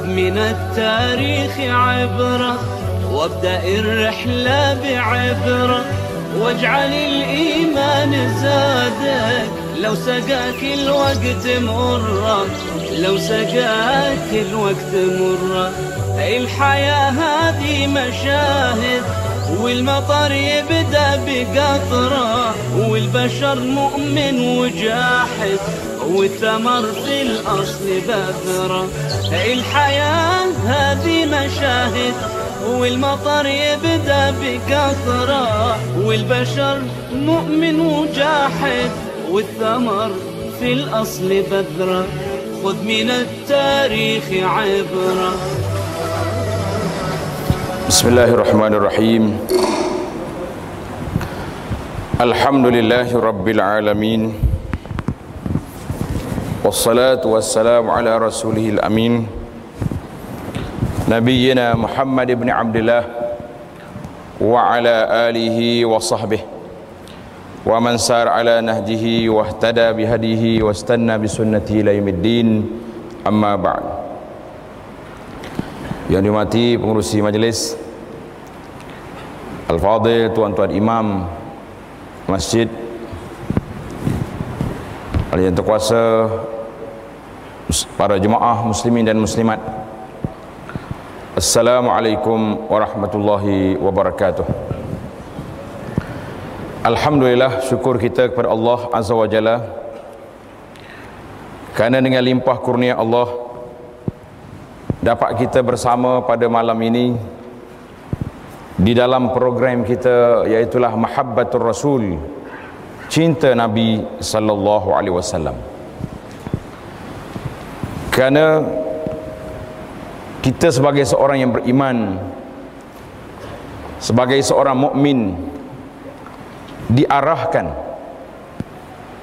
خذ من التاريخ عبرة وابدأ الرحلة بعبرة واجعل الإيمان زادك لو سقاك الوقت مرة، لو سقاك الوقت مرة. الحياة هذه مشاهد والمطر يبدأ بقطرة والبشر مؤمن وجاحد والثمر في الأصل بذرة. الحياة هذه مشاهد والمطر يبدأ بقطرة والبشر مؤمن وجاحد والثمر في الأصل بذرة. خذ من التاريخ عبرة. بسم الله الرحمن الرحيم. الحمد لله رب العالمين والصلاة والسلام على رسوله الأمين نبينا محمد بن عبد الله وعلى آله وصحبه ومن سار على نهجه واهتدى بهديه واستنى بسنته إلى يوم الدين. أما بعد. Yang dihormati pengurusi majlis, Al-Fadhil, tuan-tuan imam masjid, yang terkuasa, para jemaah muslimin dan muslimat, Assalamualaikum warahmatullahi wabarakatuh. Alhamdulillah, syukur kita kepada Allah Azza wa Jalla kerana dengan limpah kurnia Allah dapat kita bersama pada malam ini di dalam program kita, iaitulah Mahabbatur Rasul, cinta Nabi sallallahu alaihi wasallam. Kerana kita sebagai seorang yang beriman, sebagai seorang mukmin, diarahkan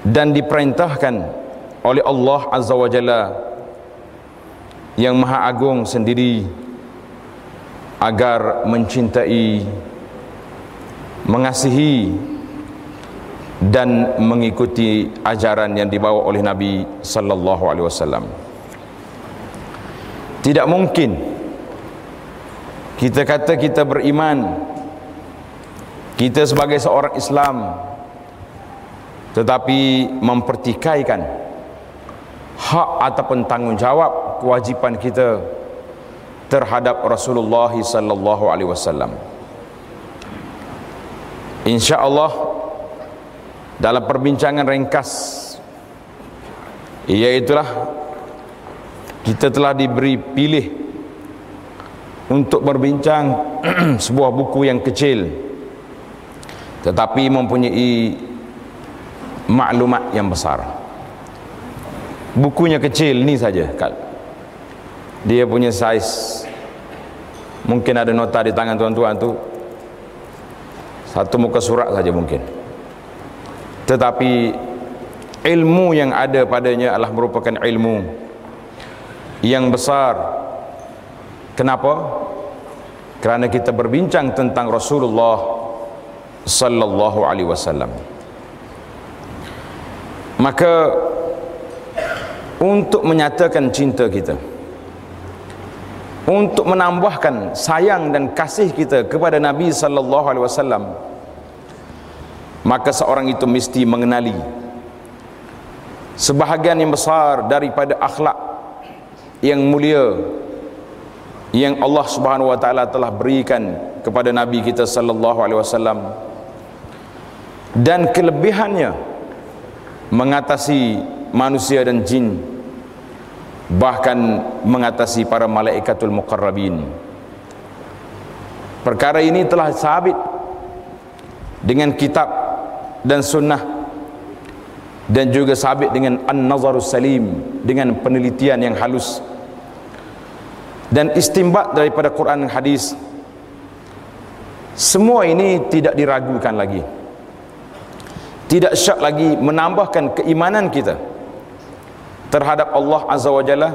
dan diperintahkan oleh Allah Azza wa Jalla yang Maha Agung sendiri agar mencintai, mengasihi dan mengikuti ajaran yang dibawa oleh Nabi sallallahu alaihi wasallam. Tidak mungkin kita kata kita beriman, kita sebagai seorang Islam, tetapi mempertikaikan hak ataupun tanggungjawab kewajipan kita terhadap Rasulullah sallallahu alaihi wasallam. Insya-Allah dalam perbincangan ringkas, iaitulah kita telah diberi pilih untuk berbincang sebuah buku yang kecil tetapi mempunyai maklumat yang besar. Bukunya kecil ni saja, dia punya saiz, mungkin ada nota di tangan tuan-tuan tu, satu muka surat saja mungkin, tetapi ilmu yang ada padanya adalah merupakan ilmu yang besar. Kenapa? Kerana kita berbincang tentang Rasulullah sallallahu alaihi wasallam. Maka untuk menyatakan cinta kita, untuk menambahkan sayang dan kasih kita kepada Nabi sallallahu alaihi wasallam, maka seorang itu mesti mengenali sebahagian yang besar daripada akhlak yang mulia yang Allah Subhanahu wa taala telah berikan kepada Nabi kita sallallahu alaihi wasallam, dan kelebihannya mengatasi manusia dan jin, bahkan mengatasi para malaikatul muqarrabin. Perkara ini telah sabit dengan kitab dan sunnah, dan juga sabit dengan an-nazarus salim, dengan penelitian yang halus dan istimbat daripada Quran dan hadis. Semua ini tidak diragukan lagi, tidak syak lagi menambahkan keimanan kita terhadap Allah Azza wa Jalla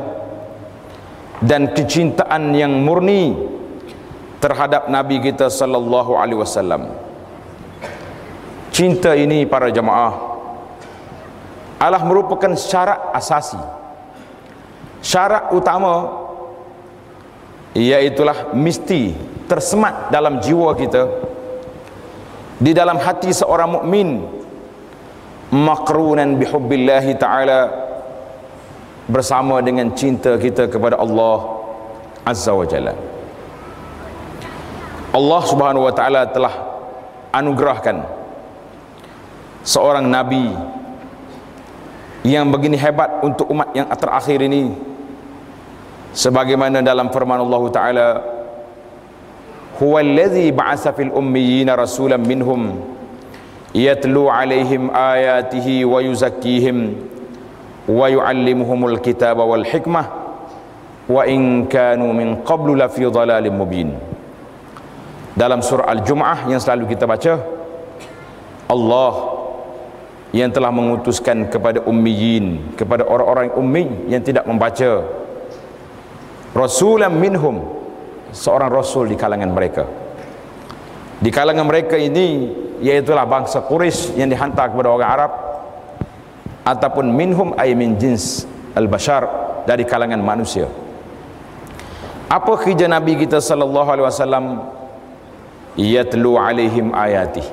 dan kecintaan yang murni terhadap Nabi kita sallallahu alaihi wasallam. Cinta ini para jemaah adalah merupakan syarat asasi, syarat utama iaitulah mesti tersemat dalam jiwa kita, di dalam hati seorang mukmin, maqrunan bihubbillahi ta'ala, bersama dengan cinta kita kepada Allah Azza wa Jalla. Allah Subhanahu wa ta'ala telah anugerahkan seorang nabi yang begini hebat untuk umat yang terakhir ini, sebagaimana dalam firman Allah Ta'ala, huwallazi ba'atsa fil ummiyina rasulan minhum yatlu alaihim ayatihi wa yuzakkihim wa yu'allimuhumul kitaba wal hikmah wa in kanu min qablu lafi dhalalin mubin. Dalam surah Al-Jum'ah yang selalu kita baca, Allah yang telah mengutuskan kepada ummiyin, kepada orang-orang ummi yang tidak membaca, rasulan minhum, seorang rasul di kalangan mereka. Di kalangan mereka ini iaitulah bangsa Quraisy yang dihantar kepada orang Arab, ataupun minhum ay min jins al-bashar, dari kalangan manusia. Apa kerja Nabi kita sallallahu alaihi wasallam? Yatlu alaihim ayatih,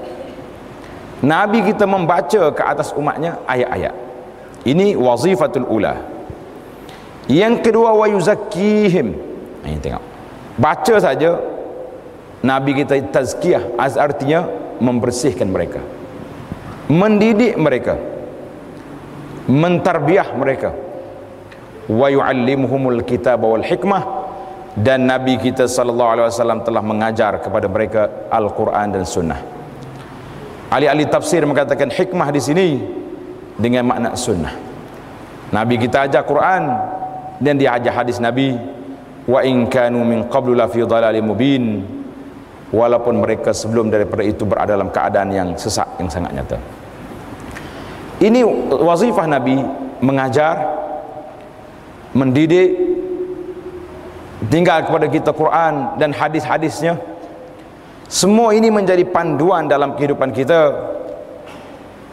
Nabi kita membaca ke atas umatnya ayat-ayat. Ini wazifatul ula. Yang kedua, wa yuzakkihim. Ini tengok, baca saja Nabi kita tazkiyah, artinya membersihkan mereka, mendidik mereka, mentarbiah mereka. Wa yu'allimuhumul kitaba wal hikmah, dan Nabi kita sallallahu alaihi wasallam telah mengajar kepada mereka Al-Quran dan Sunnah. Ahli-ahli tafsir mengatakan hikmah di sini dengan makna sunnah. Nabi kita ajar Quran dan dia ajar hadis Nabi. Wa in kanu min qablu la fi dhalalin mubin, walaupun mereka sebelum daripada itu berada dalam keadaan yang sesat yang sangat nyata. Ini wazifah Nabi, mengajar, mendidik, tinggal kepada kita Quran dan hadis-hadisnya. Semua ini menjadi panduan dalam kehidupan kita.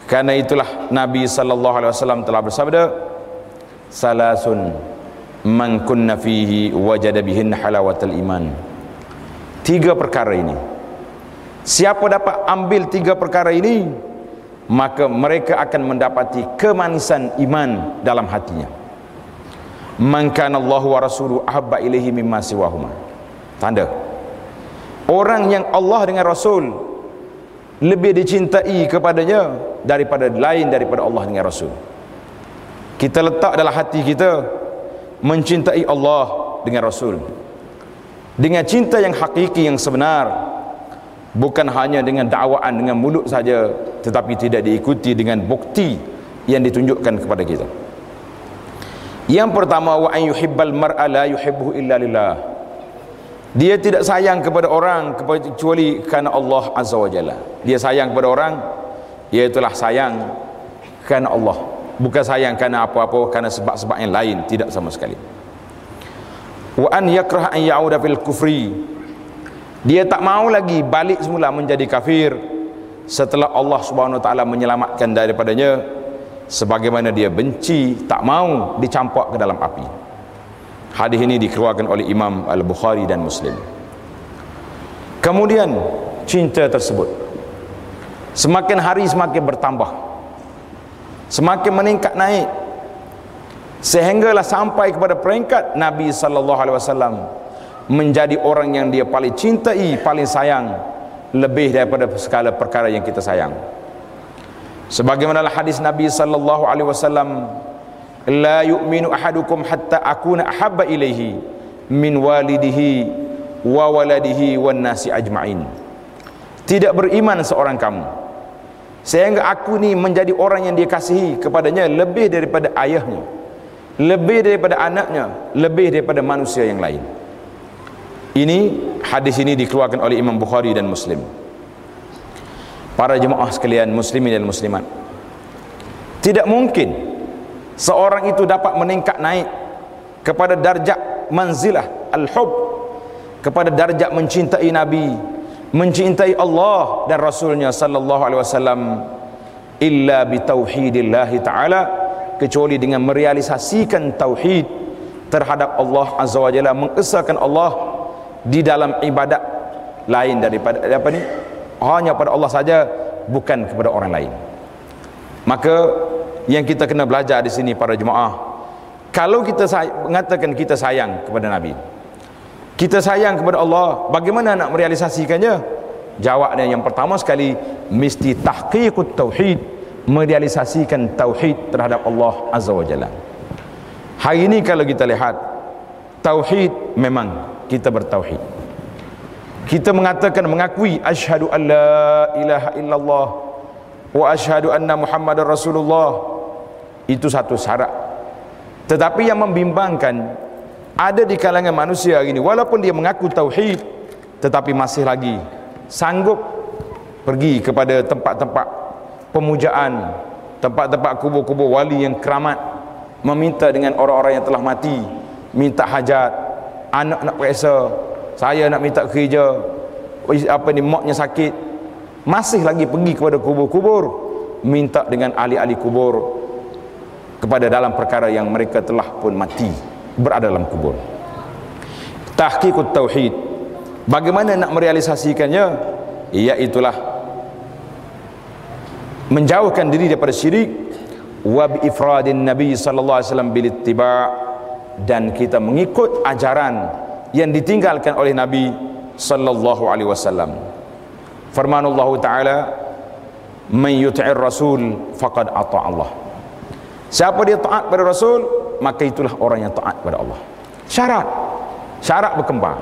Karena itulah Nabi sallallahu alaihi wasallam telah bersabda, salasun man kunna fihi wajada bihin halawatal iman. 3 perkara ini, siapa dapat ambil 3 perkara ini, maka mereka akan mendapati kemanisan iman dalam hatinya. Man kana Allahu wa rasuluhu ahabba ilaihi mimma siwahuma. Tanda orang yang Allah dengan Rasul lebih dicintai kepadanya daripada lain daripada Allah dengan Rasul. Kita letak dalam hati kita mencintai Allah dengan Rasul dengan cinta yang hakiki, yang sebenar, bukan hanya dengan dakwaan dengan mulut saja, tetapi tidak diikuti dengan bukti yang ditunjukkan kepada kita. Yang pertama, wa an yuhibbal mar'a la yuhibbuhu illa lillah. Dia tidak sayang kepada orang kecuali kerana Allah Azza wa Jalla. Dia sayang kepada orang, iaitulah sayang kerana Allah, bukan sayang kerana apa-apa, kerana sebab-sebab yang lain, tidak sama sekali. Wa an yakrah an ya'uda fil kufri. Dia tak mau lagi balik semula menjadi kafir setelah Allah Subhanahu wa taala menyelamatkan daripadanya, sebagaimana dia benci, tak mau dicampak ke dalam api. Hadis ini dikeluarkan oleh Imam Al-Bukhari dan Muslim. Kemudian cinta tersebut semakin hari semakin bertambah, semakin meningkat naik, sehinggalah sampai kepada peringkat Nabi sallallahu alaihi wasallam menjadi orang yang dia paling cintai, paling sayang, lebih daripada segala perkara yang kita sayang. Sebagaimana hadis Nabi sallallahu alaihi wasallam, la yu'minu ahadukum hatta akuna ahabba ilaihi min walidihi wa waladihi wan nasi ajma'in. Tidak beriman seorang kamu sehingga aku ni menjadi orang yang dia kasihi kepadanya lebih daripada ayahnya, lebih daripada anaknya, lebih daripada manusia yang lain. Ini hadis ini dikeluarkan oleh Imam Bukhari dan Muslim. Para jemaah sekalian, muslimin dan muslimat, tidak mungkin seorang itu dapat meningkat naik kepada darjat manzilah al-hub, kepada darjat mencintai Nabi, mencintai Allah dan Rasulnya sallallahu alaihi wasallam, illa bitauhidillahi ta'ala, kecuali dengan merealisasikan tauhid terhadap Allah Azza wa Jalla, mengesahkan Allah di dalam ibadat lain daripada apa ni, hanya pada Allah saja, bukan kepada orang lain. Maka yang kita kena belajar di sini para jemaah, kalau kita mengatakan kita sayang kepada Nabi, kita sayang kepada Allah, bagaimana nak merealisasikannya? Jawabnya yang pertama sekali, mesti tahqiqut tauhid, merealisasikan tauhid terhadap Allah Azza wa Jalla. Hari ini kalau kita lihat, tauhid memang kita bertauhid. Kita mengatakan, mengakui asyhadu an la ilaha illallah wa asyhadu anna Muhammadar Rasulullah, itu satu syarat. Tetapi yang membimbangkan, ada di kalangan manusia hari ini, walaupun dia mengaku tauhid, tetapi masih lagi sanggup pergi kepada tempat-tempat pemujaan, tempat-tempat kubur-kubur wali yang keramat, meminta dengan orang-orang yang telah mati, minta hajat, anak nak periksa, saya nak minta kerja, apa ni, maknya sakit, masih lagi pergi kepada kubur-kubur, minta dengan ahli-ahli kubur kepada dalam perkara yang mereka telah pun mati, berada dalam kubur. Tahqiqut tauhid, bagaimana nak merealisasikannya? Iaitulah menjauhkan diri daripada syirik, wa bi ifradin nabi sallallahu alaihi wasallam bil ittiba', dan kita mengikut ajaran yang ditinggalkan oleh Nabi sallallahu alaihi wasallam. Firmanullah taala, man yuti'ir rasul faqad ata Allah. Siapa dia taat pada Rasul, maka itulah orang yang taat pada Allah. Syarat berkembang.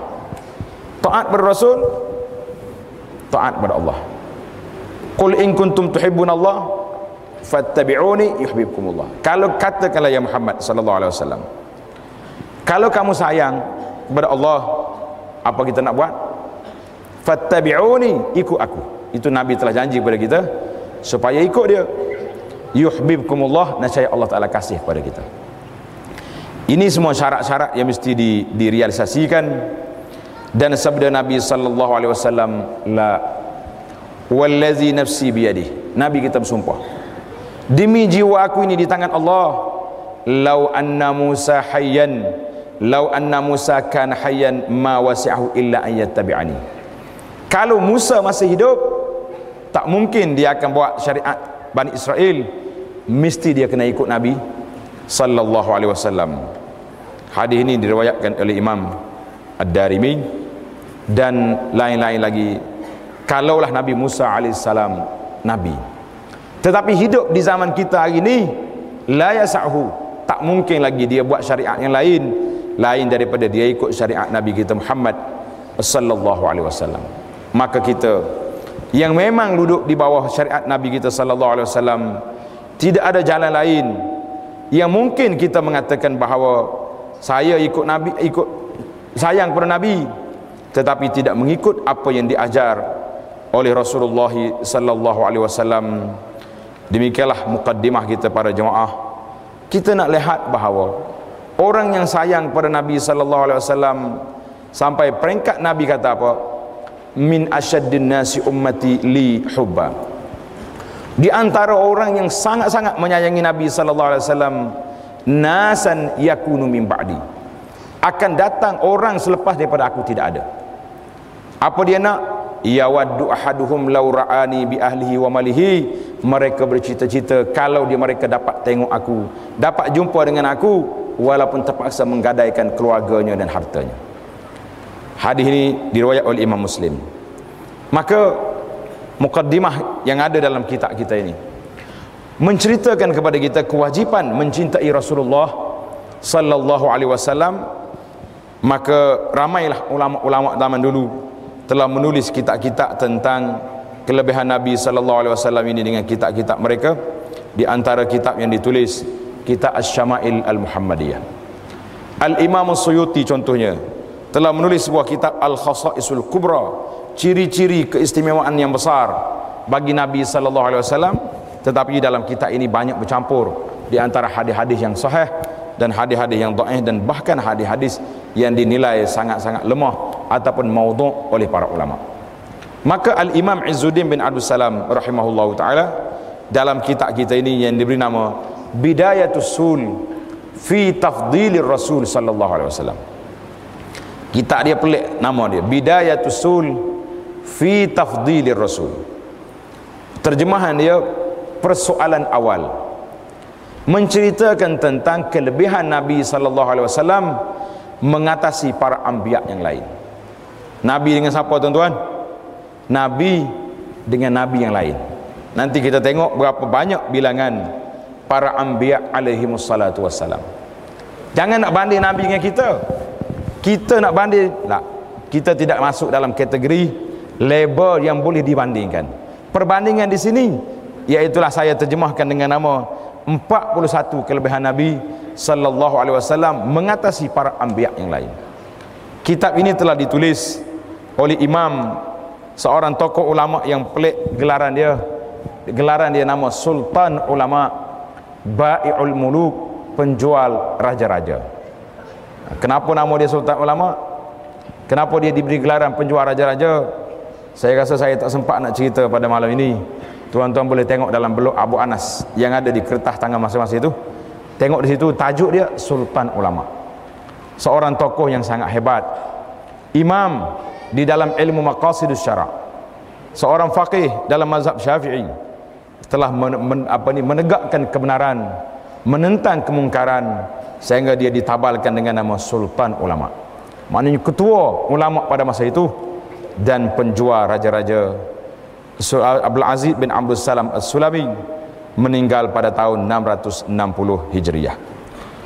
Taat pada Rasul, taat pada Allah. Qul in kuntum tuhibbunallah fattabi'uni yuhibbukumullah. Kalau katakanlah ya Muhammad sallallahu alaihi wasallam, kalau kamu sayang kepada Allah, apa kita nak buat? Fattabi'uni, ikut aku. Itu Nabi telah janji kepada kita supaya ikut dia. Yuhibbukumullah, nescaya Allah Taala kasih kepada kita. Ini semua syarat-syarat yang mesti direalisasikan. Dan sabda Nabi sallallahu alaihi wasallam, la wallazi nafsi biyadihi, Nabi kita bersumpah, demi jiwa aku ini di tangan Allah, lau anna Musa hayyan, lau anna Musa kana hayyan ma wasi'ahu illa an yattabi'ani. Kalau Musa masih hidup, tak mungkin dia akan bawa syariat Bani Israel, mesti dia kena ikut Nabi sallallahu alaihi wasallam. Hadis ini diriwayatkan oleh Imam Ad-Darimi dan lain-lain lagi. Kalaulah Nabi Musa alaihissalam Nabi, tetapi hidup di zaman kita hari ini, la yasa'hu, tak mungkin lagi dia buat syariat yang lain daripada dia ikut syariat Nabi kita Muhammad sallallahu alaihi wasallam. Maka kita yang memang duduk di bawah syariat Nabi kita sallallahu alaihi wasallam, tidak ada jalan lain yang mungkin kita mengatakan bahawa saya ikut Nabi, ikut sayang kepada Nabi, tetapi tidak mengikut apa yang diajar oleh Rasulullah sallallahu alaihi wasallam. Demikianlah mukaddimah kita para jemaah. Kita nak lihat bahawa orang yang sayang kepada Nabi sallallahu alaihi wasallam sampai peringkat Nabi kata apa? Min asyaddin nasi ummati li hubba. Di antara orang yang sangat-sangat menyayangi Nabi sallallahu alaihi wasallam, nasan yakunu min ba'di, akan datang orang selepas daripada aku tidak ada. Apa dia nak? Ya waddu ahaduhum law ra'ani bi ahlihi wa malihi, mereka bercita-cita kalau mereka dapat tengok aku, dapat jumpa dengan aku, walaupun terpaksa menggadaikan keluarganya dan hartanya. Hadis ini diriwayat oleh Imam Muslim. Maka mukaddimah yang ada dalam kitab kita ini menceritakan kepada kita kewajipan mencintai Rasulullah sallallahu alaihi wasallam. Maka ramailah ulama-ulama zaman dulu telah menulis kitab-kitab tentang kelebihan Nabi sallallahu alaihi wasallam ini dengan kitab-kitab mereka. Di antara kitab yang ditulis, kitab Asy-Syama'il Al-Muhammadiyah. Al-Imam As-Suyuti contohnya telah menulis sebuah kitab Al-Khasa'isul Kubra, ciri-ciri keistimewaan yang besar bagi Nabi sallallahu alaihi wasallam. Tetapi dalam kitab ini banyak bercampur di antara hadis-hadis yang sahih dan hadis-hadis yang dhaif, dan bahkan hadis-hadis yang dinilai sangat-sangat lemah ataupun maudhu' oleh para ulama. Maka Al-Imam Izzuddin bin Abdul Salam rahimahullahu taala dalam kitab kita ini yang diberi nama Bidayatus Sul fi Tafdhilir Rasul sallallahu alaihi wasallam, Kitab dia pelik nama dia, Bidayatus Sul fi Tafdilir Rasul. Terjemahan dia persoalan awal, menceritakan tentang kelebihan Nabi SAW mengatasi para anbiya yang lain. Nabi dengan siapa tuan-tuan? Nabi dengan Nabi yang lain. Nanti kita tengok berapa banyak bilangan para anbiya alaihimussalatu wassalam. Jangan nak banding Nabi dengan kita. Kita nak banding, tak. Kita tidak masuk dalam kategori label yang boleh dibandingkan. Perbandingan di sini iaitulah saya terjemahkan dengan nama 41 kelebihan Nabi sallallahu alaihi wasallam mengatasi para anbiya yang lain. Kitab ini telah ditulis oleh imam, seorang tokoh ulama yang pelik gelaran dia nama Sultan Ulama, Bai'ul Muluk, penjual raja-raja. Kenapa nama dia Sultan Ulama? Kenapa dia diberi gelaran penjual raja-raja? Saya rasa saya tak sempat nak cerita pada malam ini. Tuan-tuan boleh tengok dalam blog Abu Anas yang ada di kertas tangan masing-masing itu. Tengok di situ, tajuk dia Sultan Ulama. Seorang tokoh yang sangat hebat, imam di dalam ilmu maqasidus syara', seorang faqih dalam mazhab Syafi'i, telah menegakkan kebenaran, menentang kemungkaran, sehingga dia ditabalkan dengan nama Sultan Ulama. Maknanya ketua ulama pada masa itu dan penjual raja-raja. Abdul Aziz bin Abdul Salam As-Sulami meninggal pada tahun 660 Hijriah.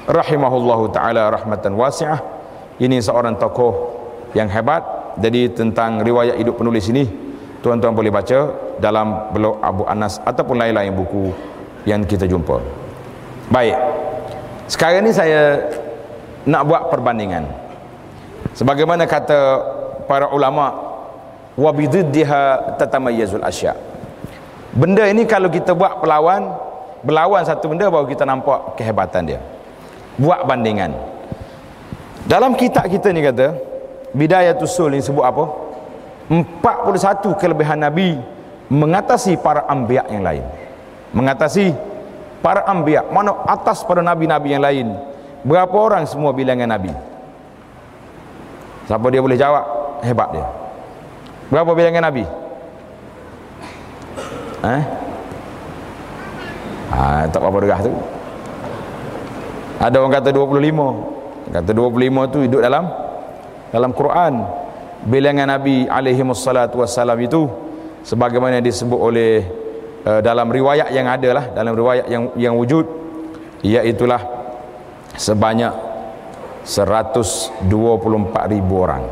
Rahimahullahu ta'ala rahmatan wasi'ah. Ini seorang tokoh yang hebat. Jadi tentang riwayat hidup penulis ini, tuan-tuan boleh baca dalam blog Abu Anas ataupun lain-lain buku yang kita jumpa. Baik, sekarang ni saya nak buat perbandingan. Sebagaimana kata para ulama, wa bididdiha tatamayyazul asya'. Benda ini kalau kita buat berlawan satu benda, baru kita nampak kehebatan dia. Buat bandingan. Dalam kitab kita ni kata Bidayatus Sul ni sebut apa? 41 kelebihan Nabi mengatasi para anbiya yang lain. Mengatasi para anbiya, mana atas pada nabi-nabi yang lain. Berapa orang semua bilangan Nabi? Siapa dia boleh jawab? Hebat dia. Berapa bilangan Nabi? Tak apa derah tu. Ada orang kata 25. Kata 25 tu hidup dalam Quran. Bilangan Nabi alaihi wassalatu wassalam itu sebagaimana disebut oleh dalam riwayat yang ada lah, dalam riwayat yang wujud, iaitulah sebanyak 124,000 orang.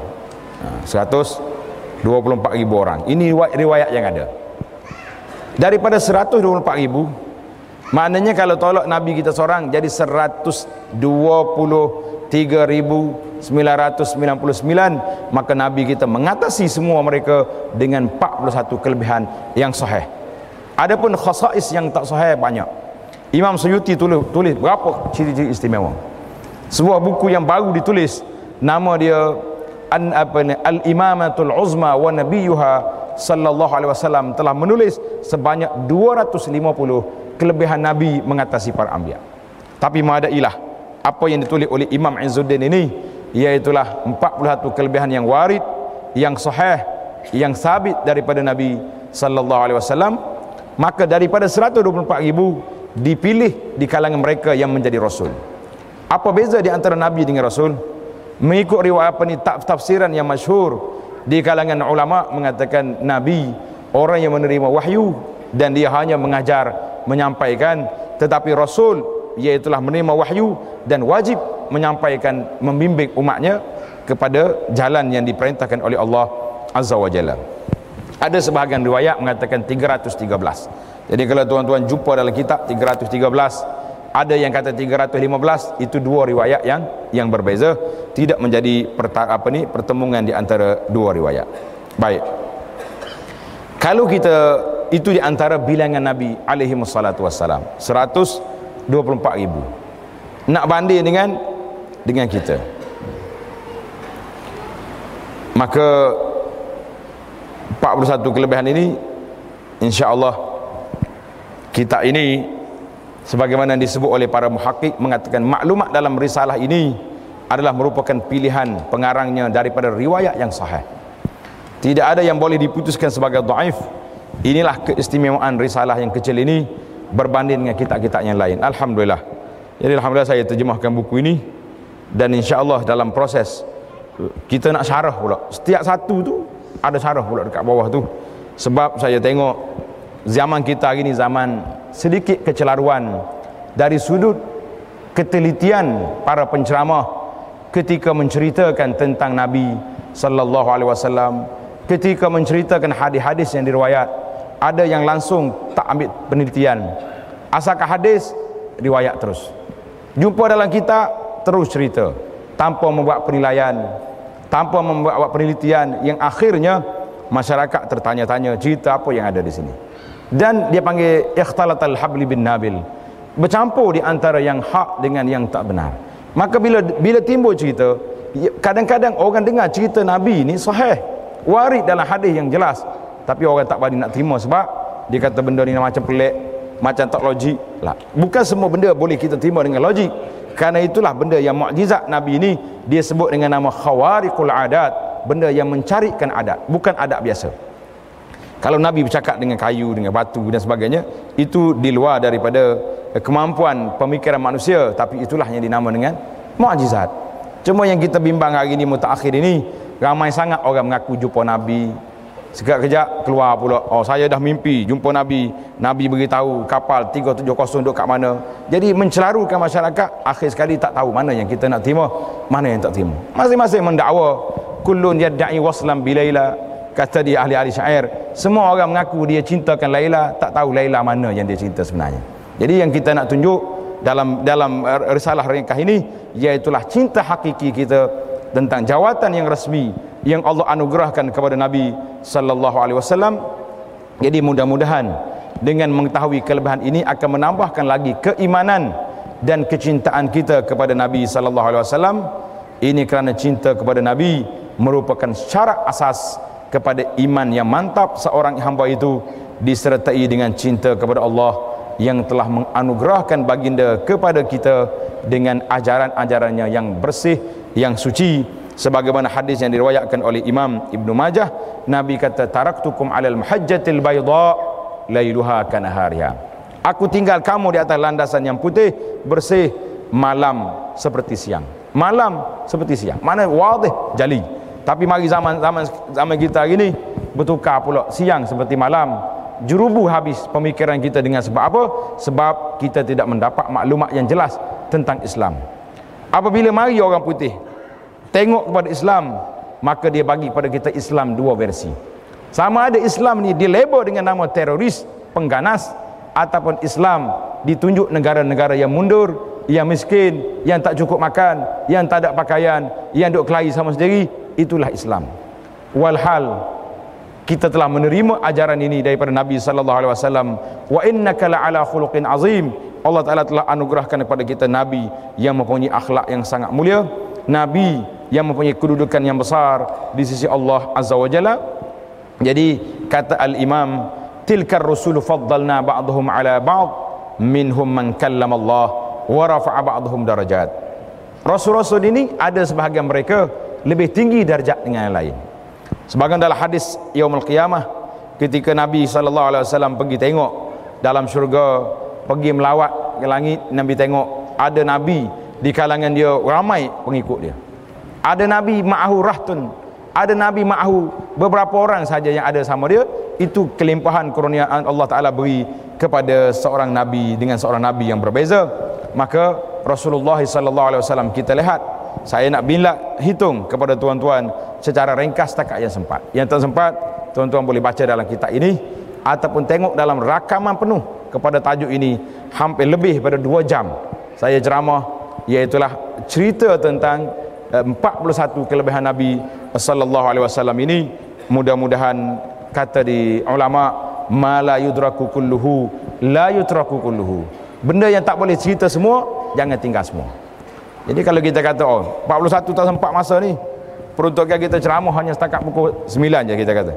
124,000 orang. Ini riwayat yang ada. Daripada 124,000, maknanya kalau tolak Nabi kita seorang jadi 123,999, maka Nabi kita mengatasi semua mereka dengan 41 kelebihan yang sahih. Adapun khasais yang tak sahih banyak. Imam Suyuti tulis berapa ciri-ciri istimewa. Sebuah buku yang baru ditulis, nama dia Al-Imamatul Uzma wa Nabiyuha sallallahu alaihi wasallam, telah menulis sebanyak 250 kelebihan Nabi mengatasi para anbiya. Tapi madailah apa yang ditulis oleh Imam Izzuddin ini, iaitulah 41 kelebihan yang warid, yang sahih, yang sabit daripada Nabi sallallahu alaihi wasallam. Maka daripada 124,000 dipilih di kalangan mereka yang menjadi rasul. Apa beza di antara Nabi dengan rasul? Mengikut riwayat tafsiran yang masyhur di kalangan ulama mengatakan Nabi orang yang menerima wahyu dan dia hanya mengajar, menyampaikan, tetapi rasul iaitulah menerima wahyu dan wajib menyampaikan, membimbing umatnya kepada jalan yang diperintahkan oleh Allah Azza wa Jalla. Ada sebahagian riwayat mengatakan 313. Jadi kalau tuan-tuan jumpa dalam kitab 313, ada yang kata 315, itu dua riwayat yang berbeza, tidak menjadi pertemuan di antara dua riwayat. Baik. Kalau kita itu di antara bilangan Nabi alaihi wassalatu wassalam, 124,000. Nak banding dengan kita, maka 41 kelebihan ini, insya-Allah kitab ini sebagaimana disebut oleh para muhaqqiq mengatakan maklumat dalam risalah ini adalah merupakan pilihan pengarangnya daripada riwayat yang sahih. Tidak ada yang boleh diputuskan sebagai dhaif. Inilah keistimewaan risalah yang kecil ini berbanding dengan kitab-kitab yang lain. Alhamdulillah. Jadi alhamdulillah saya terjemahkan buku ini, dan insya-Allah dalam proses kita nak syarah pula. Setiap satu tu ada syarah pula dekat bawah tu. Sebab saya tengok zaman kita hari ni zaman sedikit kecelaruan dari sudut ketelitian para penceramah ketika menceritakan tentang Nabi sallallahu alaihi wasallam, ketika menceritakan hadis-hadis yang diriwayat. Ada yang langsung tak ambil penelitian, asalkan hadis riwayat terus. Jumpa dalam kitab terus cerita tanpa membuat penilaian, tanpa membuat penelitian, yang akhirnya masyarakat tertanya-tanya cerita apa yang ada di sini. Dan dia panggil ikhtalatal habli bin nabil, bercampur di antara yang hak dengan yang tak benar. Maka bila timbul cerita, kadang-kadang orang dengar cerita Nabi ni sahih, warid dalam hadis yang jelas, tapi orang tak berani nak terima sebab dia kata benda ni macam pelik, macam tak logik lah. Bukan semua benda boleh kita terima dengan logik. Karena itulah benda yang mukjizat Nabi ini dia sebut dengan nama khawariqul adat, benda yang mencarikan adat, bukan adat biasa. Kalau Nabi bercakap dengan kayu, dengan batu dan sebagainya, itu di luar daripada kemampuan pemikiran manusia, tapi itulah yang dinamakan dengan mukjizat. Cuma yang kita bimbang hari ini, mutakhir ini, ramai sangat orang mengaku jumpa Nabi, sekejap keluar pula, oh saya dah mimpi jumpa Nabi, Nabi beritahu kapal 370 duduk kat mana. Jadi mencelarukan masyarakat, akhir sekali tak tahu mana yang kita nak terima, mana yang tak terima. Masing-masing mendakwa kullun yadda'i waslam bilaila, kata dia ahli-ahli syair, semua orang mengaku dia cintakan Laila, tak tahu Laila mana yang dia cinta sebenarnya. Jadi yang kita nak tunjuk dalam risalah ringkas ini, iaitulah cinta hakiki kita tentang jawatan yang resmi yang Allah anugerahkan kepada Nabi sallallahu alaihi wasallam. Jadi mudah-mudahan dengan mengetahui kelebihan ini akan menambahkan lagi keimanan dan kecintaan kita kepada Nabi sallallahu alaihi wasallam. Ini kerana cinta kepada Nabi merupakan syarat asas kepada iman yang mantap seorang hamba itu, disertai dengan cinta kepada Allah yang telah menganugerahkan baginda kepada kita dengan ajaran-ajarannya yang bersih, yang suci. Sebagaimana hadis yang diriwayatkan oleh Imam Ibnu Majah, Nabi kata, taraktukum alal mahajjatil bayda lailuha kanahariha, aku tinggal kamu di atas landasan yang putih bersih, malam seperti siang. Malam seperti siang, mana wadih jali. Tapi mari zaman kita hari ni bertukar pula, siang seperti malam. Jurubu habis pemikiran kita dengan sebab apa? Sebab kita tidak mendapat maklumat yang jelas tentang Islam. Apabila mari orang putih tengok kepada Islam, maka dia bagi kepada kita Islam dua versi. Sama ada Islam ni dilabel dengan nama teroris, pengganas, ataupun Islam ditunjuk negara-negara yang mundur, yang miskin, yang tak cukup makan, yang tak ada pakaian, yang duk kelahi sama sendiri. Itulah Islam. Walhal kita telah menerima ajaran ini daripada Nabi sallallahu alaihi wasallam. Wa innaka la'ala khuluqin azim. Allah Taala telah anugerahkan kepada kita Nabi yang mempunyai akhlak yang sangat mulia, Nabi yang mempunyai kedudukan yang besar di sisi Allah Azza wa Jalla. Jadi kata al-Imam, tilkar rusulu faddalna ba'dhum ala ba'd minhum man kallama Allah wa rafa'a ba'dhum darajat. Rasul-rasul ini ada sebahagian mereka lebih tinggi darjat dengan yang lain. Sebagian dalam hadis Yaumul Qiyamah, ketika Nabi sallallahu alaihi wasallam pergi tengok dalam syurga, pergi melawat ke langit, Nabi tengok ada nabi di kalangan dia ramai pengikut dia. Ada nabi ma'ahu rahtun, ada nabi ma'ahu beberapa orang saja yang ada sama dia. Itu kelimpahan kurniaan Allah Taala beri kepada seorang nabi dengan seorang nabi yang berbeza. Maka Rasulullah sallallahu alaihi wasallam, kita lihat, saya nak hitung kepada tuan-tuan secara ringkas setakat yang sempat. Yang tak sempat, tuan-tuan boleh baca dalam kitab ini ataupun tengok dalam rakaman penuh kepada tajuk ini, hampir lebih pada 2 jam saya ceramah, iaitulah cerita tentang 41 kelebihan Nabi sallallahu alaihi wasallam ini. Mudah-mudahan, kata di ulama, ma la yudraku kulluhu la yutraku kulluhu, benda yang tak boleh cerita semua, jangan tinggal semua. Jadi kalau kita kata, oh 41 tak sempat masa ni, peruntukan kita ceramah hanya setakat pukul 9 je, kita kata,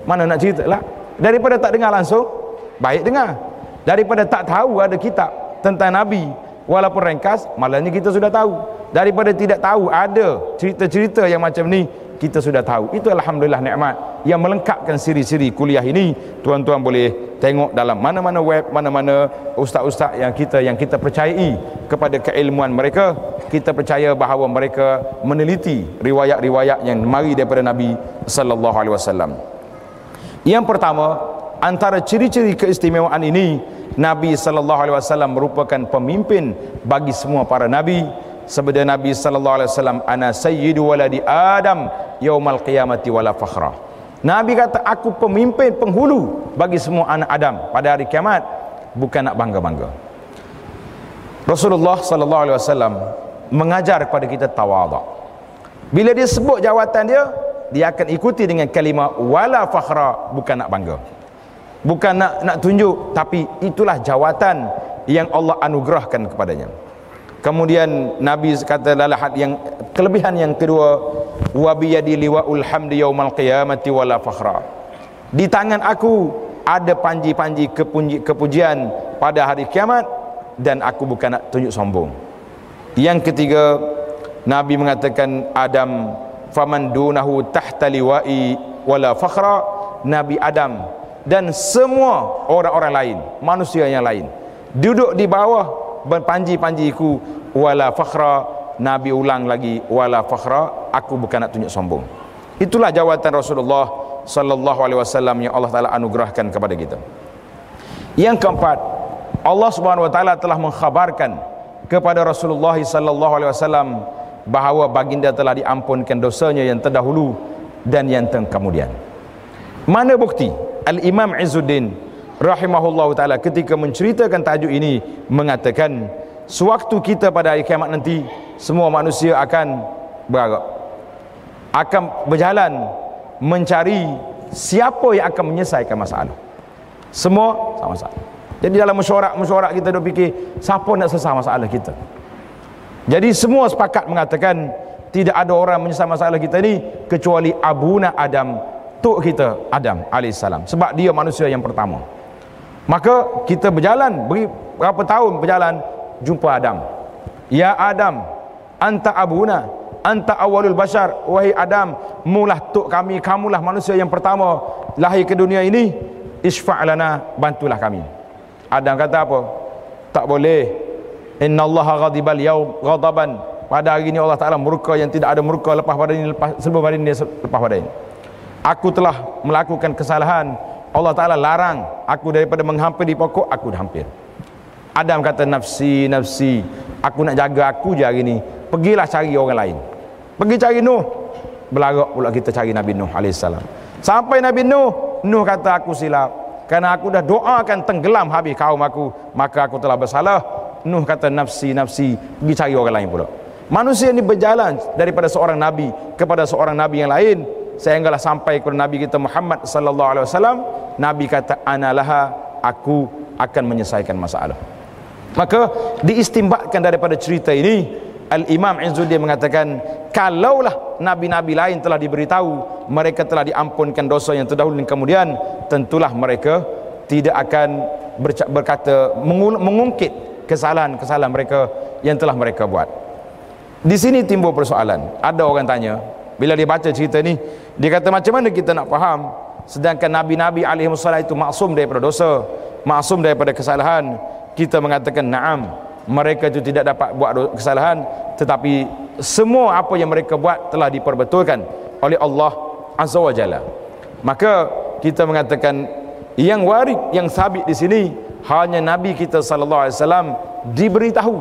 mana nak cerita lah. Daripada tak dengar langsung, baik dengar. Daripada tak tahu ada kitab tentang Nabi Walaupun ringkas, malahnya kita sudah tahu. Daripada tidak tahu, ada cerita-cerita yang macam ni, kita sudah tahu. Itu alhamdulillah nikmat yang melengkapkan siri-siri kuliah ini. Tuan-tuan boleh tengok dalam mana-mana web, mana-mana ustaz-ustaz yang kita percayai kepada keilmuan mereka. Kita percaya bahawa mereka meneliti riwayat-riwayat yang mari daripada Nabi sallallahu alaihi wasallam. Yang pertama, antara ciri-ciri keistimewaan ini, Nabi sallallahu alaihi wasallam merupakan pemimpin bagi semua para nabi. Sabda Nabi sallallahu alaihi wasallam, ana sayyidu waladi Adam yaumal qiyamati wala fakhra. Nabi kata, aku pemimpin penghulu bagi semua anak Adam pada hari kiamat, bukan nak bangga-bangga. Rasulullah sallallahu alaihi wasallam mengajar kepada kita tawaduk. Bila dia sebut jawatan dia akan ikuti dengan kalimah wala fakhra, bukan nak bangga, bukan nak tunjuk, tapi itulah jawatan yang Allah anugerahkan kepadanya. Kemudian Nabi kata dalam yang kelebihan yang kedua, wa biyadi liwaul hamdi yaumal qiyamati wala fakhra. Di tangan aku ada panji-panji kepujian pada hari kiamat, dan aku bukan nak tunjuk sombong. Yang ketiga, Nabi mengatakan Adam faman dunahu tahta liwa'i wala fakhra. Nabi Adam dan semua orang-orang lain, manusia yang lain, duduk di bawah panji-panjiku wala fakhra. Nabi ulang lagi, wala fakhra, aku bukan nak tunjuk sombong. Itulah jawatan Rasulullah sallallahu alaihi wasallam yang Allah Taala anugerahkan kepada kita. Yang keempat, Allah Subhanahu wa taala telah mengkhabarkan kepada Rasulullah sallallahu alaihi wasallam bahawa baginda telah diampunkan dosanya yang terdahulu dan yang kemudian. Mana bukti? Al-Imam Izzuddin rahimahullah ta'ala ketika menceritakan tajuk ini mengatakan, sewaktu kita pada hari kiamat nanti, semua manusia akan berjalan mencari siapa yang akan menyelesaikan masalah. Semua sama-sama. Jadi dalam mesyuarat kita duk fikir, siapa nak selesai masalah kita. Jadi semua sepakat mengatakan tidak ada orang menyelesaikan masalah kita ni kecuali abuna Adam, tok kita Adam alaihissalam, sebab dia manusia yang pertama. Maka kita berjalan, beri berapa tahun berjalan, jumpa Adam. Ya Adam, anta abuna, anta awalul bashar. Wahai Adam, mulah tok kami, kamulah manusia yang pertama lahir ke dunia ini. Isfa'lana, bantulah kami. Adam kata apa? Tak boleh. Innallaha ghadibal yaum ghadaban. Pada hari ini Allah Ta'ala murka yang tidak ada murka lepas pada ini, sebelum hari ini, lepas pada ini. Aku telah melakukan kesalahan. Allah Ta'ala larang aku daripada menghampiri pokok, aku dah hampir. Adam kata, nafsi, nafsi, aku nak jaga aku je hari ni. Pergilah cari orang lain. Pergi cari Nuh. Berlarak pula kita cari Nabi Nuh alaihissalam. Sampai Nabi Nuh, Nuh kata, aku silap, kerana aku dah doakan tenggelam habis kaum aku, maka aku telah bersalah. Nuh kata, nafsi, nafsi, pergi cari orang lain pula. Manusia ini berjalan daripada seorang Nabi kepada seorang Nabi yang lain, sehinggalah sampai kepada Nabi kita Muhammad sallallahu alaihi wasallam. Nabi kata, analaha, aku akan menyelesaikan masalah. Maka diistimbatkan daripada cerita ini, Al-Imam Izzuddin mengatakan, kalaulah nabi-nabi lain telah diberitahu mereka telah diampunkan dosa yang terdahulu dan kemudian, tentulah mereka tidak akan berkata mengungkit kesalahan-kesalahan mereka yang telah mereka buat. Di sini timbul persoalan. Ada orang tanya, bila dia baca cerita ni, dia kata, macam mana kita nak faham sedangkan nabi-nabi alaihi wassalam itu maksum daripada dosa, maksum daripada kesalahan? Kita mengatakan, na'am, mereka itu tidak dapat buat kesalahan, tetapi semua apa yang mereka buat telah diperbetulkan oleh Allah Azza wa Jalla. Maka kita mengatakan yang warid, yang sabit di sini, hanya Nabi kita sallallahu alaihi wasallam diberitahu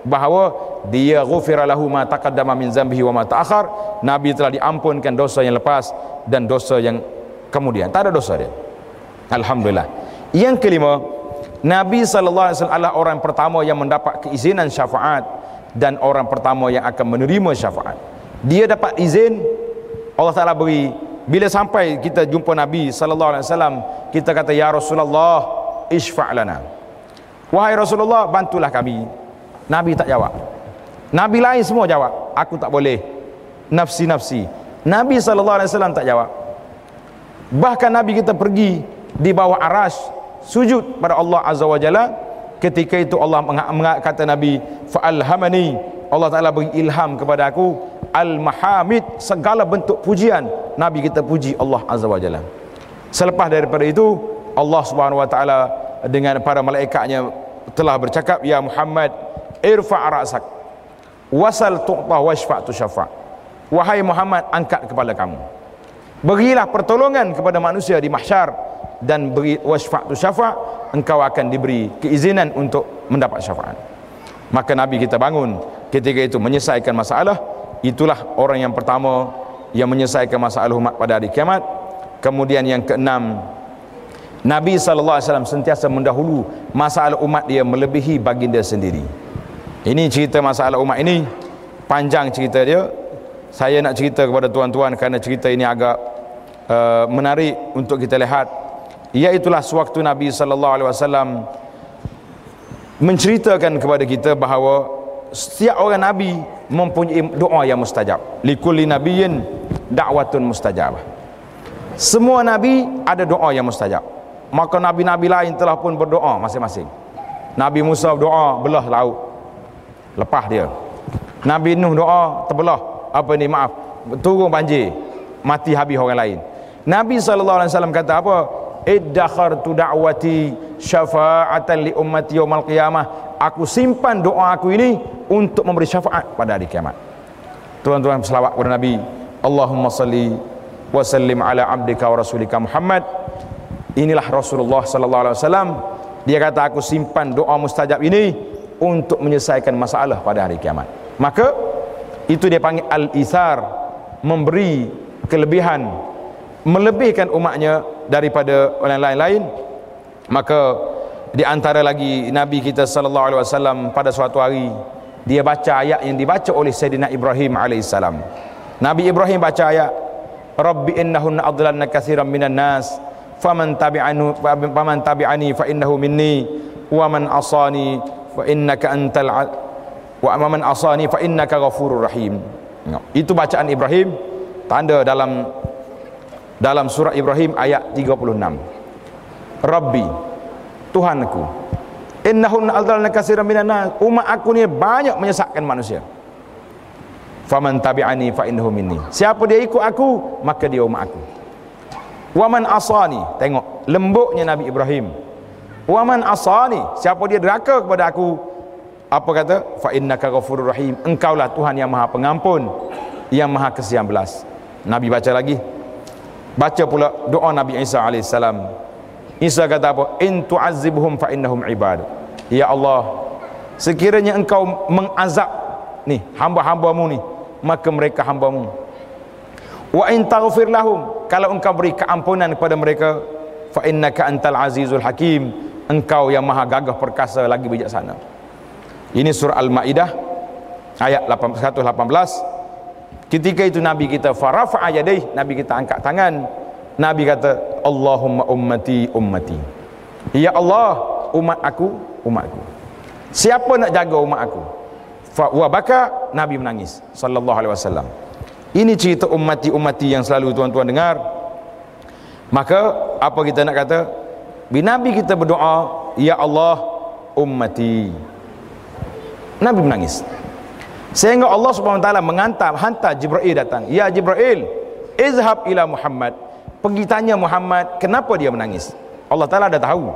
bahawa dia ghufira lahu ma taqaddama min zambihi wa ma ta'akhir. Nabi telah diampunkan dosa yang lepas dan dosa yang kemudian, tak ada dosa dia, alhamdulillah. Yang kelima, Nabi sallallahu alaihi wasallam adalah orang pertama yang mendapat keizinan syafaat dan orang pertama yang akan menerima syafaat. Dia dapat izin, Allah Taala beri. Bila sampai kita jumpa Nabi sallallahu alaihi wasallam, kita kata, ya Rasulullah, isfa' lana. Wahai Rasulullah, bantulah kami. Nabi tak jawab. Nabi lain semua jawab, aku tak boleh, nafsi, nafsi. Nabi sallallahu alaihi wasallam tak jawab. Bahkan Nabi kita pergi di bawah arasy, sujud pada Allah Azza wa Jalla. Ketika itu Allah kata Nabi, fa'alhamani, Allah Ta'ala beri ilham kepada aku al-mahamid, segala bentuk pujian. Nabi kita puji Allah Azza wa Jalla. Selepas daripada itu, Allah Subhanahu wa Ta'ala dengan para malaikatnya telah bercakap, ya Muhammad, irfa' ra'sak wasal tu'ta washfa' tushafa'. Wahai Muhammad, angkat kepala kamu, berilah pertolongan kepada manusia di mahsyar, dan beri washfa' tushafa', engkau akan diberi keizinan untuk mendapat syafaat. Maka Nabi kita bangun ketika itu menyelesaikan masalah. Itulah orang yang pertama yang menyelesaikan masalah umat pada hari kiamat. Kemudian yang keenam, Nabi SAW sentiasa mendahulu masalah umat dia melebihi baginda sendiri. Ini cerita masalah umat ini, panjang cerita dia. Saya nak cerita kepada tuan-tuan kerana cerita ini agak menarik untuk kita lihat. Iaitulah sewaktu Nabi SAW menceritakan kepada kita bahawa setiap orang Nabi mempunyai doa yang mustajab. Likulli nabiyyin da'watun mustajabah. Semua Nabi ada doa yang mustajab. Maka Nabi-Nabi lain telah pun berdoa masing-masing. Nabi Musa berdoa belah laut, lepas dia. Nabi Nuh doa terbelah, turun banjir, mati habis orang lain. Nabi SAW kata apa? Iddakhartu da'wati syafa'atan li ummati yaumal qiyamah. Aku simpan doa aku ini untuk memberi syafaat pada hari kiamat. Tuan-tuan, selawat kepada Nabi. Allahumma salli wa sallim ala abdika wa rasulika Muhammad. Inilah Rasulullah sallallahu alaihi wasallam. Dia kata, aku simpan doa mustajab ini untuk menyelesaikan masalah pada hari kiamat. Maka itu dia panggil al-ithar, memberi kelebihan, melebihkan umatnya daripada orang lain-lain. Maka di antara lagi Nabi kita sallallahu alaihi wasallam pada suatu hari dia baca ayat yang dibaca oleh Sayyidina Ibrahim alaihissalam. Nabi Ibrahim baca ayat, Rabbi innahunna adlalna katsiran minan nas faman tabi'ani fa innahu minni wa man asani fa innaka ghafurur rahim. Itu bacaan Ibrahim, tanda dalam surah Ibrahim ayat 36. Rabbi, Tuhanku, innahun adlalna katsiran minan nas, umat aku ni banyak menyesatkan manusia. Faman tabi'ani fa innahu minni, siapa dia ikut aku maka dia umat aku. Wa man asani, tengok lembutnya Nabi Ibrahim. Wa man asani, siapa dia deraka kepada aku, apa kata? Fa innaka ghafurur rahim, engkaulah Tuhan yang Maha Pengampun, yang Maha Kasihan belas. Nabi baca lagi, baca pula doa Nabi Isa alaihissalam. Isa kata apa? In tu'azzibhum fa innahum ibad. Ya Allah, sekiranya engkau mengazab ni hamba-hambamu ni, maka mereka hambamu. Wa in taghfir lahum, kalau engkau beri keampunan kepada mereka, fa innaka antal azizul hakim, engkau yang maha gagah perkasa lagi bijaksana. Ini surah Al-Maidah ayat 118. Ketika itu Nabi kita farafa'a yadayhi, Nabi kita angkat tangan. Nabi kata, Allahumma ummati ummati, ya Allah, umat aku umatku. Siapa nak jaga umat aku? Wa baka, Nabi menangis sallallahu alaihi wasallam. Ini cerita ummati yang selalu tuan-tuan dengar. Maka apa kita nak kata? Bila Nabi kita berdoa, ya Allah ummati, Nabi menangis. Sehingga Allah Subhanahu wa taala hantar Jibril datang. Ya Jibril, izhab ila Muhammad, pergi tanya Muhammad kenapa dia menangis. Allah Taala dah tahu,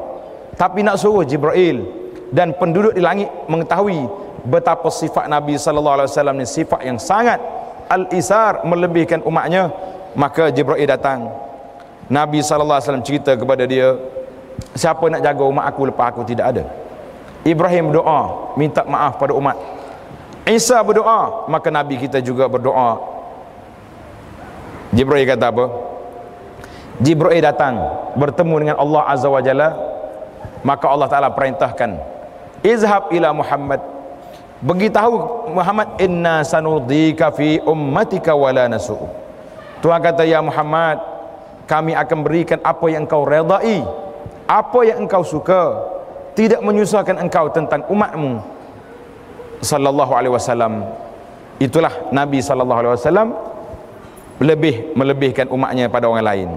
tapi nak suruh Jibril dan penduduk di langit mengetahui betapa sifat Nabi sallallahu alaihi wasallam ni sifat yang sangat al-isar, melebihkan umatnya. Maka Jibril datang. Nabi sallallahu alaihi wasallam cerita kepada dia, siapa nak jaga umat aku lepas aku tidak ada? Ibrahim berdoa minta maaf pada umat. Isa berdoa, maka Nabi kita juga berdoa. Jibril kata apa? Jibril datang bertemu dengan Allah Azza wa Jalla. Maka Allah Ta'ala perintahkan, izhab ila Muhammad, beritahu Muhammad, inna sanurdika fi ummatika wala nasu'u. Tuhan kata, ya Muhammad, kami akan berikan apa yang engkau redai, apa yang engkau suka, tidak menyusahkan engkau tentang umatmu sallallahu alaihi wasallam. Itulah Nabi sallallahu alaihi wasallam melebihkan umatnya pada orang lain.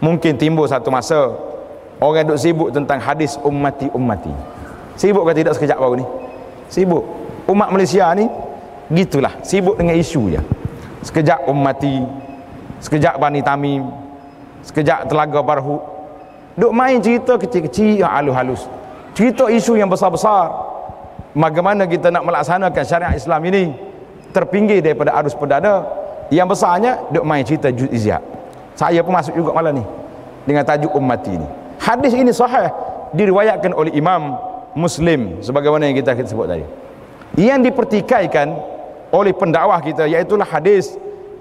Mungkin timbul satu masa orang duk sibuk tentang hadis ummati. Sibuk ke tidak sekejap baru ni? Sibuk. Umat Malaysia ni gitulah, sibuk dengan isu je. Sekejap mati, sekejap Bani Tamim, sekejap Telaga Barhu. Duk main cerita kecil-kecil yang halus-halus. Cerita isu yang besar-besar. Bagaimana kita nak melaksanakan syariat Islam ini terpinggir daripada arus perdana. Yang besarnya duk main cerita juz'iyat. Saya pun masuk juga malam ni dengan tajuk ummati ni. Hadis ini sahih, diriwayatkan oleh Imam Muslim sebagaimana yang kita sebut tadi. Yang dipertikaikan oleh pendakwah kita iaitulah hadis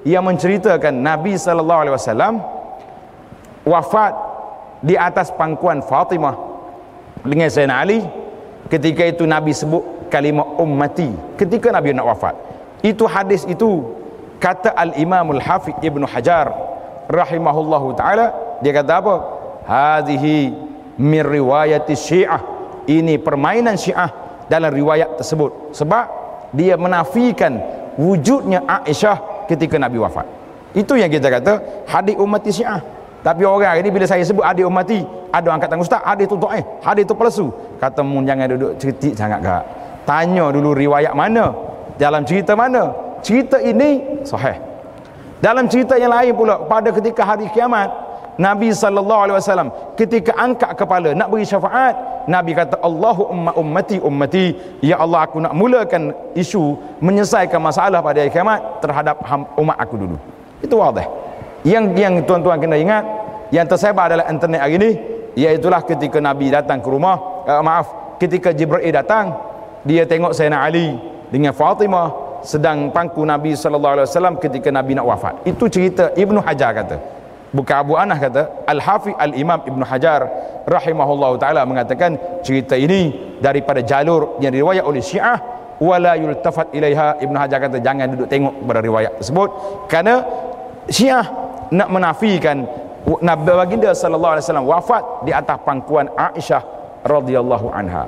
yang menceritakan Nabi sallallahu alaihi wasallam wafat di atas pangkuan Fatimah dengan Sayyidina Ali. Ketika itu Nabi sebut kalimah ummati ketika Nabi nak wafat. Itu hadis itu, kata Al-Imam Al-Hafidh Ibn Hajar rahimahullahu ta'ala, dia kata apa? Hadhihi min riwayati Syiah. Ini permainan Syiah dalam riwayat tersebut, sebab dia menafikan wujudnya Aisyah ketika Nabi wafat. Itu yang kita kata hadis ummati Syiah. Tapi orang hari ni bila saya sebut hadis ummati, ada orang kata ustaz hadis tu dhaif, hadis tu palsu. Kata mun jangan duduk cerita sangat gak. Tanya dulu riwayat mana, dalam cerita mana. Cerita ini sahih. Dalam cerita yang lain pula, pada ketika hari kiamat, Nabi sallallahu alaihi wasallam ketika angkat kepala nak beri syafaat, Nabi kata Allahumma ummati ummati, ya Allah aku nak mulakan isu menyelesaikan masalah pada hari kiamat terhadap umat aku dulu. Itu wadah. Yang tuan-tuan kena ingat, yang tersebar dalam internet hari ini, iaitulah ketika Nabi datang ke rumah, ketika Jibril datang, dia tengok Sayyidina Ali dengan Fatimah sedang pangku Nabi sallallahu alaihi wasallam ketika Nabi nak wafat. Itu cerita Ibnu Hajar kata, bukan Abu Anas kata. Al-Hafidh Al-Imam Ibn Hajar rahimahullahu ta'ala mengatakan cerita ini daripada jalur yang diriwayat oleh Syiah, wala yultafat ilaiha. Ibn Hajar kata jangan duduk tengok pada riwayat tersebut, kerana Syiah nak menafikan Nabi baginda sallallahu alaihi wasallam wafat di atas pangkuan Aisyah radhiyallahu anha.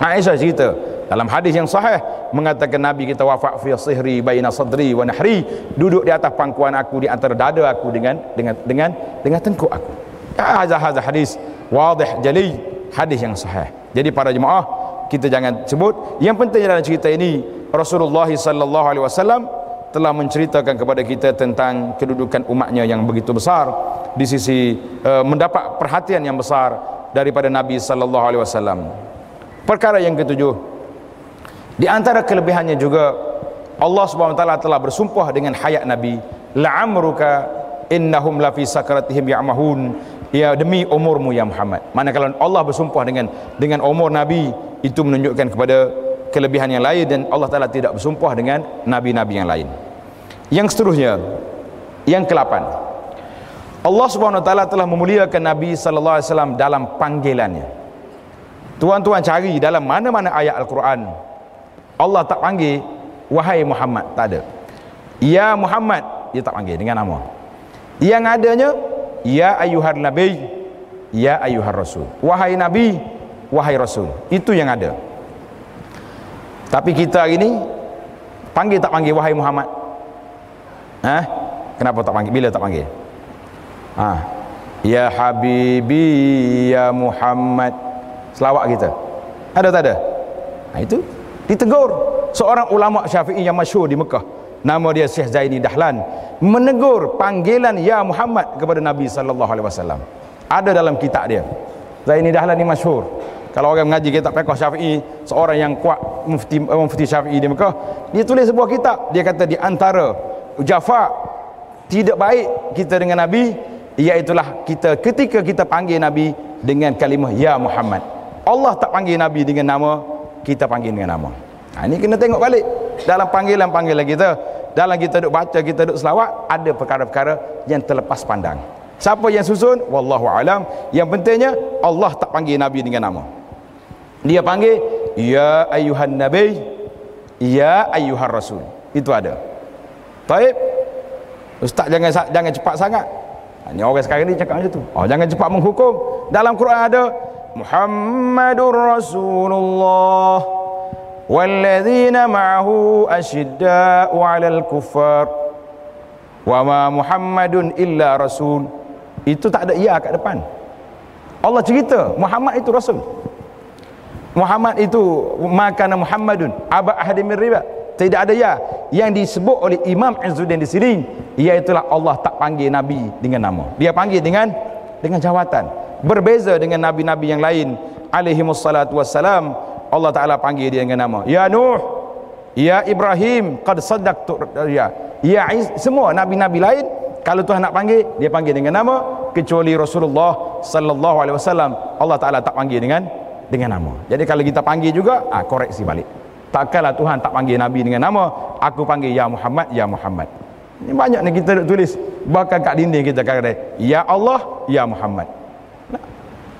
Aisyah cerita dalam hadis yang sahih mengatakan Nabi kita wafat fi sihri baina sadri wa nahri, duduk di atas pangkuan aku, di antara dada aku dengan tengkuk aku. Hadis hadis wadih jali, hadis yang sahih. Jadi para jemaah, kita jangan sebut. Yang penting dalam cerita ini, Rasulullah sallallahu alaihi wasallam telah menceritakan kepada kita tentang kedudukan umatnya yang begitu besar di sisi mendapat perhatian yang besar daripada Nabi sallallahu alaihi wasallam. Perkara yang ketujuh, di antara kelebihannya juga Allah Subhanahu wa taala telah bersumpah dengan hayat Nabi, la'amruka innahum lafi sakratihim ya'mahun, ya demi umurmu ya Muhammad. Manakala Allah bersumpah dengan umur Nabi, itu menunjukkan kepada kelebihan yang lain, dan Allah Taala tidak bersumpah dengan nabi-nabi yang lain. Yang seterusnya, yang ke-8, Allah Subhanahu wa taala telah memuliakan Nabi sallallahu alaihi wasallam dalam panggilannya. Tuan-tuan cari dalam mana-mana ayat Al-Quran Allah tak panggil wahai Muhammad, tak ada. Ya Muhammad, dia tak panggil dengan nama. Yang adanya ya ayyuhar nabi, ya ayyuhar rasul. Wahai nabi, wahai rasul. Itu yang ada. Tapi kita hari ni panggil tak panggil wahai Muhammad? Kenapa tak panggil? Bila tak panggil? Ya habibi ya Muhammad. Selawat kita ada tak ada? Itu ditegur seorang ulama Syafi'i yang masyhur di Mekah, nama dia Syekh Zaini Dahlan, menegur panggilan ya Muhammad kepada Nabi sallallahu alaihi wasallam. Ada dalam kitab dia. Zaini Dahlan ni masyhur. Kalau orang mengaji kitab fiqh Syafi'i, seorang yang kuat, mufti Syafi'i di Mekah, dia tulis sebuah kitab. Dia kata di antara jafa tidak baik kita dengan Nabi, iaitulah kita ketika kita panggil Nabi dengan kalimah ya Muhammad. Allah tak panggil Nabi dengan nama, kita panggil dengan nama. Ini kena tengok balik dalam panggilan-panggilan kita. Dalam kita duk baca, kita duk selawat, ada perkara-perkara yang terlepas pandang. Siapa yang susun? Wallahu alam. Yang pentingnya Allah tak panggil Nabi dengan nama. Dia panggil ya ayyuhan nabi, ya ayyuhar rasul. Itu ada. Baik. Ustaz jangan cepat sangat. Ini orang sekarang ni cakap macam tu. Jangan cepat menghukum. Dalam Quran ada Muhammadur Rasulullah walladzina ma'ahu asyidda'u 'alal kuffar wa ma Muhammadun illa rasul. Itu tak ada ya kat depan. Allah cerita Muhammad itu rasul. Muhammad itu makana Muhammadun aba ahadin min riba. Tidak ada ya. Yang disebut oleh Imam Izzuddin di sini, iaitulah Allah tak panggil Nabi dengan nama. Dia panggil dengan jawatan. Berbeza dengan nabi-nabi yang lain alaihimussalatu wassalam, Allah Taala panggil dia dengan nama. Ya Nuh, ya Ibrahim, qad saddaqtu ya. Semua nabi-nabi lain kalau Tuhan nak panggil, dia panggil dengan nama, kecuali Rasulullah sallallahu alaihi wasallam Allah Taala tak panggil dengan nama. Jadi kalau kita panggil juga, koreksi balik. Takkanlah Tuhan tak panggil Nabi dengan nama, aku panggil ya Muhammad, ya Muhammad. Ini banyak ni kita tulis, bahkan kat dinding kita kata, ya Allah, ya Muhammad. Nah,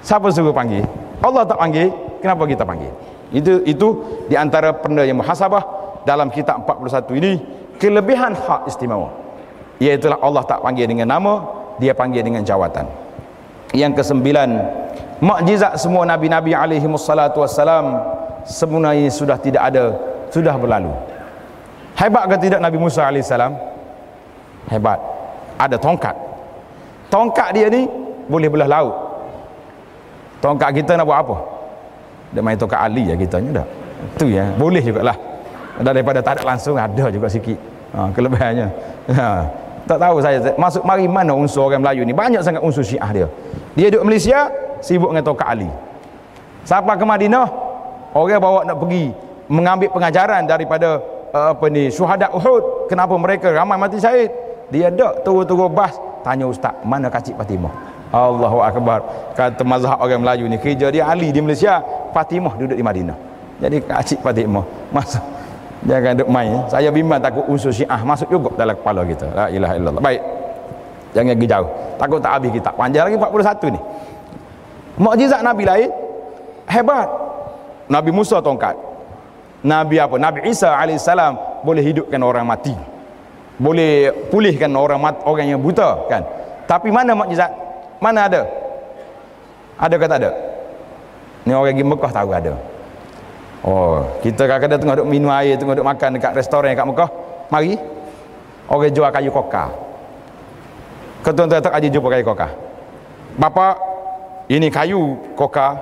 siapa suruh panggil? Allah tak panggil, kenapa kita panggil? Itu di antara benda yang muhasabah dalam kitab 41 ini, kelebihan hak istimewa. Iaitulah Allah tak panggil dengan nama, dia panggil dengan jawatan. Yang kesembilan, mukjizat semua nabi-nabi alaihimussalatu wassalam sebenarnya sudah tidak ada, sudah berlalu. Hebat ke tidak Nabi Musa alaihissalam? Hebat. Ada tongkat. Tongkat dia ni boleh belah laut. Tongkat kita nak buat apa? Dia main tongkat Ali ya kita ni dah. Itu ya, boleh jugalah. Daripada tak ada langsung, ada juga sikit kelebihannya. Tak tahu saya masuk mari mana unsur orang Melayu ni. Banyak sangat unsur Syiah dia. Dia duduk Malaysia, sibuk dengan tongkat Ali. Sampai ke Madinah, orang bawa nak pergi mengambil pengajaran daripada syuhada Uhud. Kenapa mereka ramai mati syahid? Dia dak turun-turun bas, tanya ustaz, mana Kacik Fatimah? Allahu akbar. Kata mazhab orang Melayu ni, kerja dia Ali di Malaysia, Fatimah duduk di Madinah. Jadi Kacik Fatimah masuk. Jangan duk main. Saya bimbang takut unsur Syiah masuk juga dalam kepala kita. La ilaha illallah. Baik. Jangan pergi jauh. Takut tak habis kita. Panjang lagi 41 ni. Mukjizat Nabi lain hebat. Nabi Musa tongkat. Nabi apa? Nabi Isa alaihissalam boleh hidupkan orang mati. Boleh pulihkan orang yang buta kan. Tapi mana mukjizat? Mana ada? Ada ke tak ada? Ni orang pergi Mekah tahu ada. Oh, kita kadang-kadang tengah duk minum air, tengah duk makan dekat restoran kat Mekah. Mari. Orang jual kayu kokar. Ketua-tuan tak aja jumpa kayu kokar. Bapa, ini kayu kokar.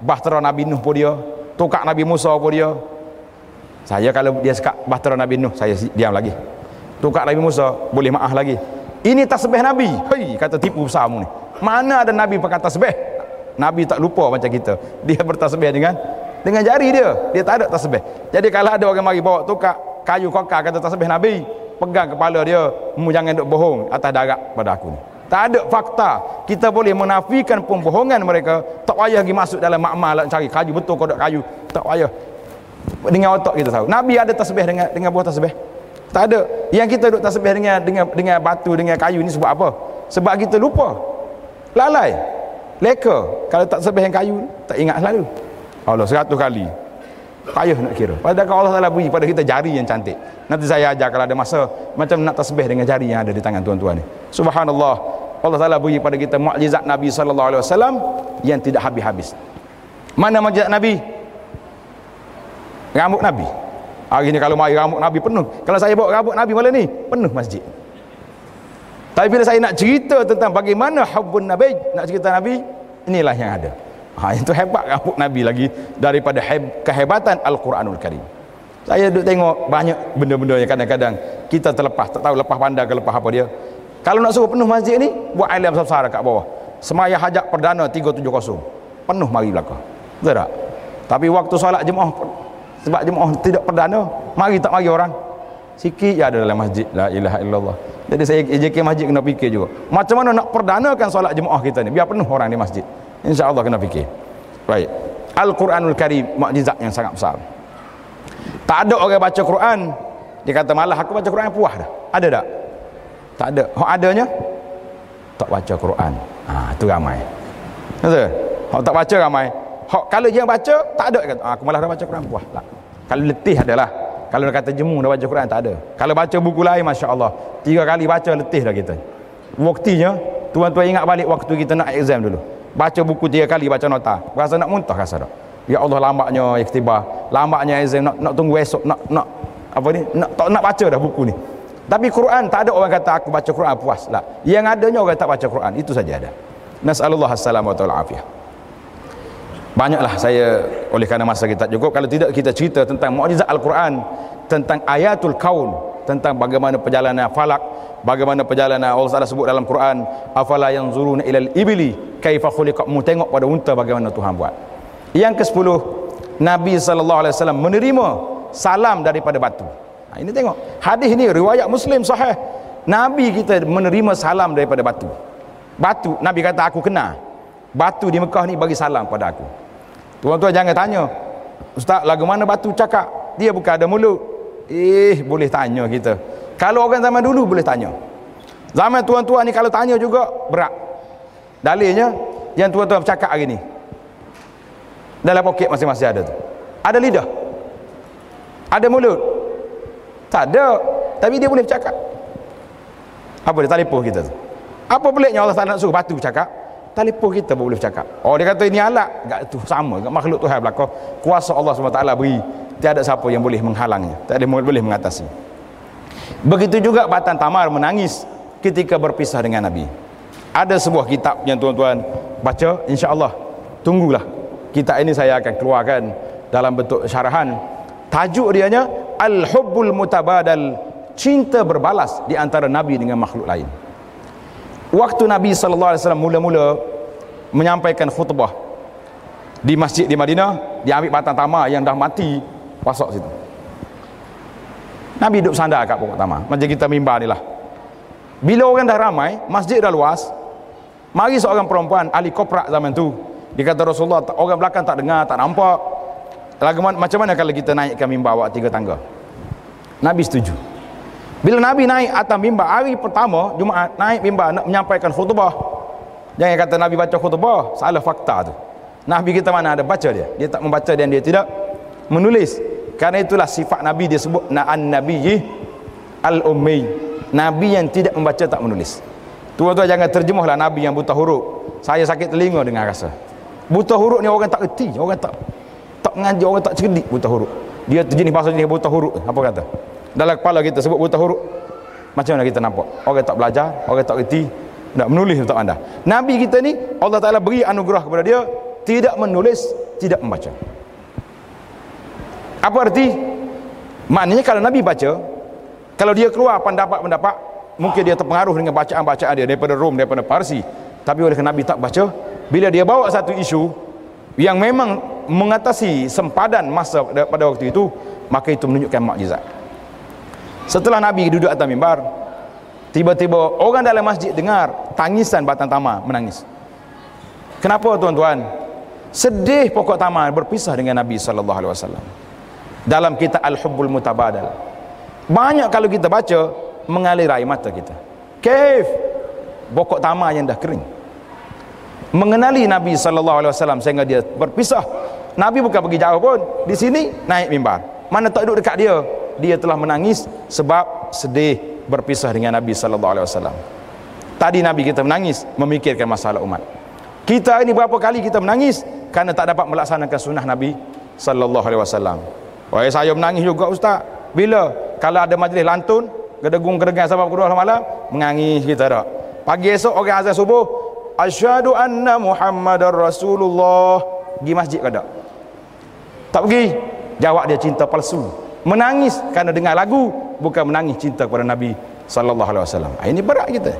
Bahtera Nabi Nuh pun dia, tukar Nabi Musa pun dia. Saya kalau dia sekat bahtera Nabi Nuh, saya diam lagi. Tukar Nabi Musa, boleh maaf lagi. Ini tasbih Nabi. Hei, kata tipu besar mu ni. Mana ada Nabi pakai tasbih? Nabi tak lupa macam kita. Dia bertasbih dengan jari dia. Dia tak ada tasbih. Jadi kalau ada orang mari bawa tukar kayu kokar kata tasbih Nabi, pegang kepala dia, mu jangan duk bohong atas darat pada aku ni. Tak ada fakta. Kita boleh menafikan pembohongan mereka. Tak payah pergi masuk dalam makmal nak cari kayu betul kau tak kayu. Tak payah. Dengan otak kita tahu. Nabi ada tasbih dengan buah tasbih? Tak ada. Yang kita duk tasbih dengan batu, dengan kayu ni sebab apa? Sebab kita lupa. Lalai. Leka. Kalau tak tasbih yang kayu, tak ingat selalu. Allah 100 kali. Payah nak kira. Padahal Allah Taala beri pada kita jari yang cantik. Nanti saya ajar kalau ada masa macam nak tasbih dengan jari yang ada di tangan tuan-tuan ni. Subhanallah. Allah Taala beri pada kita mukjizat Nabi sallallahu alaihi wasallam yang tidak habis-habis. Mana mukjizat Nabi? Rambut Nabi. Hari ni kalau mari rambut Nabi penuh. Kalau saya bawa rambut Nabi malam ni, penuh masjid. Tapi bila saya nak cerita tentang bagaimana hubbun Nabi, nak cerita Nabi, inilah yang ada. Itu hebat rambut Nabi lagi daripada kehebatan Al-Quranul Karim. Saya duduk tengok banyak benda-benda yang kadang-kadang kita terlepas, tak tahu lepas pandang ke lepas apa dia. Kalau nak suruh penuh masjid ni, buat alam besar kat bawah. Semaya hajat perdana 370. Penuh mari belakang. Betul tak? Tapi waktu solat jemaah, sebab jemaah tidak perdana, mari tak mari orang. Sikit je ada dalam masjid. La ilaha illallah. Jadi saya JK masjid kena fikir juga. Macam mana nak perdanakan solat jemaah kita ni biar penuh orang di masjid. InsyaAllah kena fikir. Baik. Al-Quranul Karim, mukjizat yang sangat besar. Tak ada orang baca Quran dia kata malah aku baca Quran puas dah. Ada tak? Tak ada. Hak adanya tak baca Quran. Itu ramai. Betul? Hak tak baca ramai. Hak kalau dia baca tak ada kata aku malah dah baca Quran puas tak. Kalau letih adalah. Kalau dia kata jemu dah baca Quran tak ada. Kalau baca buku lain masya-Allah 3 kali baca letih dah kita. Waktunya tuan-tuan ingat balik waktu kita nak exam dulu. Baca buku 3 kali baca nota. Rasa nak muntah rasa tak? Ya Allah lambatnya iktibar, lambatnya exam nak tunggu esok nak apa ni? Nak baca dah buku ni. Tapi Quran tak ada orang kata aku baca Quran puas lah. Yang adanya orang tak baca Quran, itu saja ada. Nasallallahu as-salamata wal afiyah. Banyaklah saya, oleh kerana masa kita cukup, kalau tidak kita cerita tentang mukjizat Al-Quran, tentang ayatul kaun, tentang bagaimana perjalanan falak, bagaimana perjalanan Allah Taala sebut dalam Quran, afala yanzuruna ilal ibli kaifa khuliqat, mu tengok pada unta bagaimana Tuhan buat. Yang ke-10, Nabi SAW menerima salam daripada batu. Ini tengok, hadis ni riwayat Muslim sahih. Nabi kita menerima salam daripada batu. Batu, Nabi kata aku kenal batu di Mekah ni bagi salam pada aku. Tuan-tuan jangan tanya, Ustaz lagu mana batu cakap, dia bukan ada mulut. Boleh tanya kita. Kalau orang zaman dulu boleh tanya. Zaman tuan-tuan ni kalau tanya juga berat. Dalilnya yang tuan-tuan bercakap hari ni dalam poket masing-masing ada tu. Ada lidah, ada mulut? Tak ada, tapi dia boleh bercakap. Apa dia? Telefon kita tu. Apa peliknya Allah Taala nak suruh batu bercakap? Telefon kita pun boleh bercakap. Oh, dia kata ini alat, enggak, tu sama dengan makhluk Tuhan belaka. Kuasa Allah SWT beri, tiada siapa yang boleh menghalangnya, tak ada boleh mengatasi. Begitu juga Batan Tamar menangis ketika berpisah dengan Nabi. Ada sebuah kitab yang tuan-tuan baca, insya-Allah tunggulah. Kitab ini saya akan keluarkan dalam bentuk syarahan. Tajuk dianya Al-Hubbul Mutabadal, cinta berbalas di antara Nabi dengan makhluk lain. Waktu Nabi SAW mula-mula menyampaikan khutbah di masjid di Madinah, dia ambil batang tamar yang dah mati, pasok situ. Nabi duduk sandar kat pokok tamar, macam kita mimbar ni lah. Bila orang dah ramai, masjid dah luas, mari seorang perempuan ahli koprak zaman tu. Dia kata Rasulullah, orang belakang tak dengar, tak nampak. Lagu macam mana kalau kita naikkan mimbar awak 3 tangga? Nabi setuju. Bila Nabi naik atas mimbar hari pertama Jumaat, naik mimbar nak menyampaikan khutbah. Jangan kata Nabi baca khutbah, salah fakta tu. Nabi kita mana ada baca dia? Dia tak membaca dan dia tidak menulis. Karena itulah sifat Nabi, dia sebut an-nabiyyi al-ummi, Nabi yang tidak membaca tak menulis. Tuan-tuan jangan terjemahlah Nabi yang buta huruf. Saya sakit telinga dengar rasa. Buta huruf ni orang tak erti, orang tak mengaji, orang tak cerdik buta huruf. Dia jenis bahasa jenis buta huruf. Apa kata? Dalam kepala kita sebut buta huruf, macam mana kita nampak? Orang tak belajar, orang tak erti, tak menulis untuk anda. Nabi kita ni Allah Ta'ala beri anugerah kepada dia, tidak menulis, tidak membaca. Apa arti? Maknanya kalau Nabi baca, kalau dia keluar pendapat-pendapat, mungkin dia terpengaruh dengan bacaan-bacaan dia daripada Rom, daripada Parsi. Tapi oleh kerana Nabi tak baca, bila dia bawa satu isu yang memang mengatasi sempadan masa pada waktu itu, maka itu menunjukkan mukjizat. Setelah Nabi duduk atas mimbar, tiba-tiba orang dalam masjid dengar tangisan batang tamar menangis. Kenapa tuan-tuan? Sedih pokok tamar berpisah dengan Nabi SAW. Dalam kitab Al-Hubbul Mutabadal, banyak kalau kita baca mengalir air mata kita. Kaif pokok tamar yang dah kering mengenali Nabi SAW sehingga dia berpisah. Nabi bukan pergi jauh pun, di sini naik mimbar. Mana tak duduk dekat dia, dia telah menangis sebab sedih berpisah dengan Nabi SAW. Tadi Nabi kita menangis memikirkan masalah umat. Kita ini berapa kali kita menangis kerana tak dapat melaksanakan sunnah Nabi SAW. Wahai, saya menangis juga Ustaz. Bila? Kalau ada majlis lantun, gedegung-gedegang sampai pukul 2 malam, menangis kita tak. Pagi esok orang azan subuh, asyhadu anna Muhammadar Rasulullah, pergi masjid ke tak? Tak pergi. Jawab dia cinta palsu. Menangis kerana dengar lagu, bukan menangis cinta kepada Nabi SAW. Ini berat kita.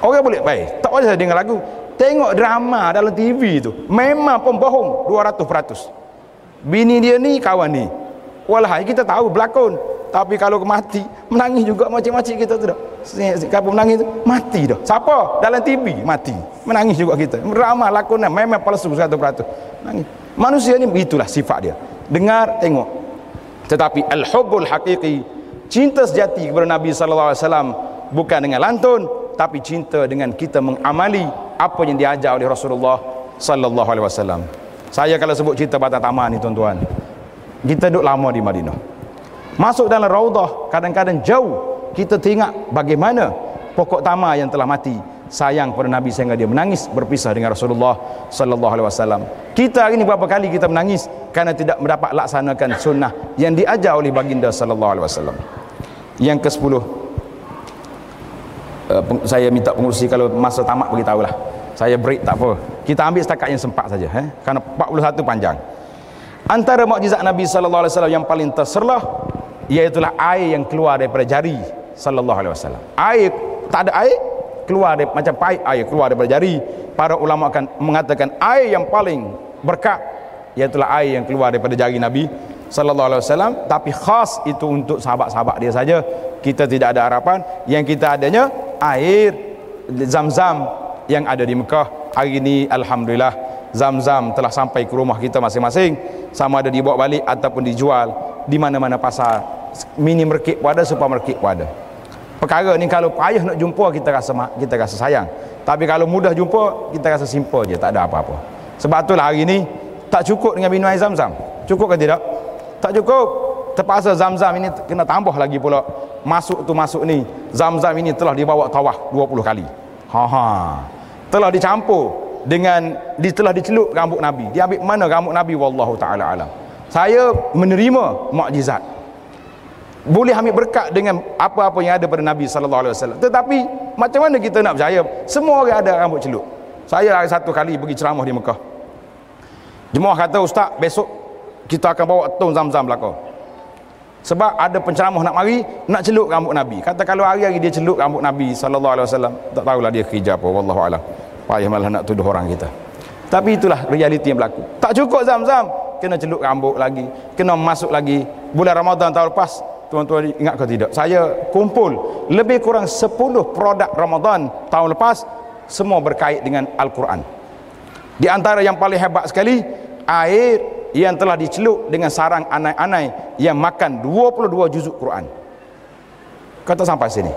Orang boleh baik, tak boleh dengar lagu. Tengok drama dalam TV tu, memang pembohong 200%. Bini dia ni, kawan ni, walhai kita tahu berlakon. Tapi kalau mati, menangis juga macam-macam kita tu dah. Kalau menangis tu, mati dah. Siapa? Dalam TV, mati. Menangis juga kita. Drama, lakonan, memang palsu 100%. Menangis. Manusia ni begitulah sifat dia. Dengar, tengok. Tetapi al-hubbul haqiqi, cinta sejati kepada Nabi SAW, bukan dengan lantun, tapi cinta dengan kita mengamali apa yang diajar oleh Rasulullah SAW. Saya kalau sebut cerita batang tamar ni tuan-tuan, kita duduk lama di Madinah, masuk dalam raudah, kadang-kadang jauh, kita tengok bagaimana pokok tamar yang telah mati sayang pada Nabi sehingga dia menangis berpisah dengan Rasulullah SAW. Kita hari ini berapa kali kita menangis kerana tidak mendapat laksanakan sunnah yang diajar oleh baginda SAW. Yang ke-10, saya minta pengurusi kalau masa tamat beritahulah. Saya break tak apa. Kita ambil setakat yang sempat saja, kerana 41 panjang. Antara mukjizat Nabi sallallahu alaihi wasallam yang paling terserlah iaitulah air yang keluar daripada jari sallallahu alaihi wasallam. Air, tak ada air keluar dari, macam paip air keluar daripada jari. Para ulama akan mengatakan air yang paling berkat iaitulah air yang keluar daripada jari Nabi sallallahu alaihi wasallam, tapi khas itu untuk sahabat-sahabat dia saja. Kita tidak ada harapan. Yang kita adanya air Zam-Zam yang ada di Mekah. Hari ini alhamdulillah Zam-Zam telah sampai ke rumah kita masing-masing, sama ada dibawa balik ataupun dijual di mana-mana pasar. Mini market pun ada, supermarket pun ada. Perkara ni kalau payah nak jumpa, kita rasa sayang. Tapi kalau mudah jumpa, kita rasa simple je, tak ada apa-apa. Sebab itulah hari ni tak cukup dengan minum air Zam-Zam. Cukup ke tidak? Tak cukup. Terpaksa Zam-Zam ini kena tambah lagi pula. Masuk ni Zam-Zam ini telah dibawa tawaf 20 kali. Telah dicampur dengan telah dicelup rambut Nabi. Dia ambil mana rambut Nabi, wallahu taala alam. Saya menerima mukjizat, boleh ambil berkat dengan apa-apa yang ada pada Nabi sallallahu alaihi wasallam. Tetapi macam mana kita nak percaya semua orang ada rambut celup? Saya hari satu kali pergi ceramah di Mekah. Jemaah kata, "Ustaz, besok kita akan bawa tong Zam-Zam belakang." Sebab ada penceramah nak mari nak celup rambut Nabi. Kata kalau hari-hari dia celup rambut Nabi sallallahu alaihi wasallam, tak tahulah dia kerja apa, wallahu alam. Payah malah nak tuduh orang kita. Tapi itulah realiti yang berlaku. Tak cukup Zam-Zam, kena celup rambut lagi, kena masuk lagi. Bulan Ramadan tahun lepas, tuan-tuan ingat ke tidak, saya kumpul lebih kurang 10 produk Ramadan tahun lepas, semua berkait dengan Al-Quran. Di antara yang paling hebat sekali, air yang telah dicelup dengan sarang anai-anai yang makan 22 juzuk Quran. Kata sampai sini,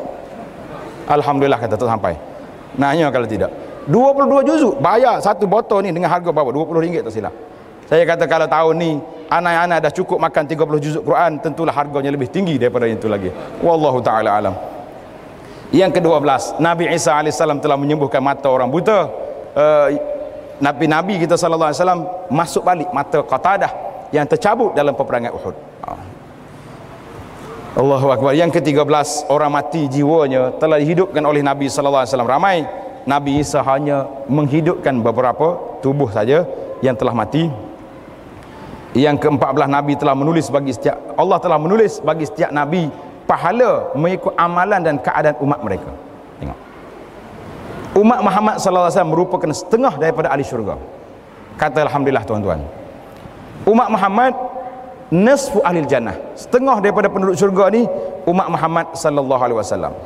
alhamdulillah, kata tak sampai. Nanya kalau tidak, 22 juzuk, bayar satu botol ni dengan harga berapa? RM20 tak silap. Saya kata kalau tahun ni anak-anak dah cukup makan 30 juzuk Quran, tentulah harganya lebih tinggi daripada itu lagi. Wallahu ta'ala alam. Yang ke-12, Nabi Isa AS telah menyembuhkan mata orang buta. Nabi kita sallallahu alaihi wasallam masuk balik mata Qatadah yang tercabut dalam peperangan Uhud. Allahu akbar. Yang ke-13, orang mati jiwanya telah dihidupkan oleh Nabi sallallahu alaihi wasallam. Ramai. Nabi Isa hanya menghidupkan beberapa tubuh saja yang telah mati. Yang ke-14, Nabi telah menulis bagi setiap, Allah telah menulis bagi setiap Nabi pahala mengikut amalan dan keadaan umat mereka. Tengok, umat Muhammad sallallahu alaihi wasallam merupakan setengah daripada ahli syurga. Kata alhamdulillah tuan-tuan, umat Muhammad nisfu ahli jannah, setengah daripada penduduk syurga ni umat Muhammad sallallahu alaihi wasallam.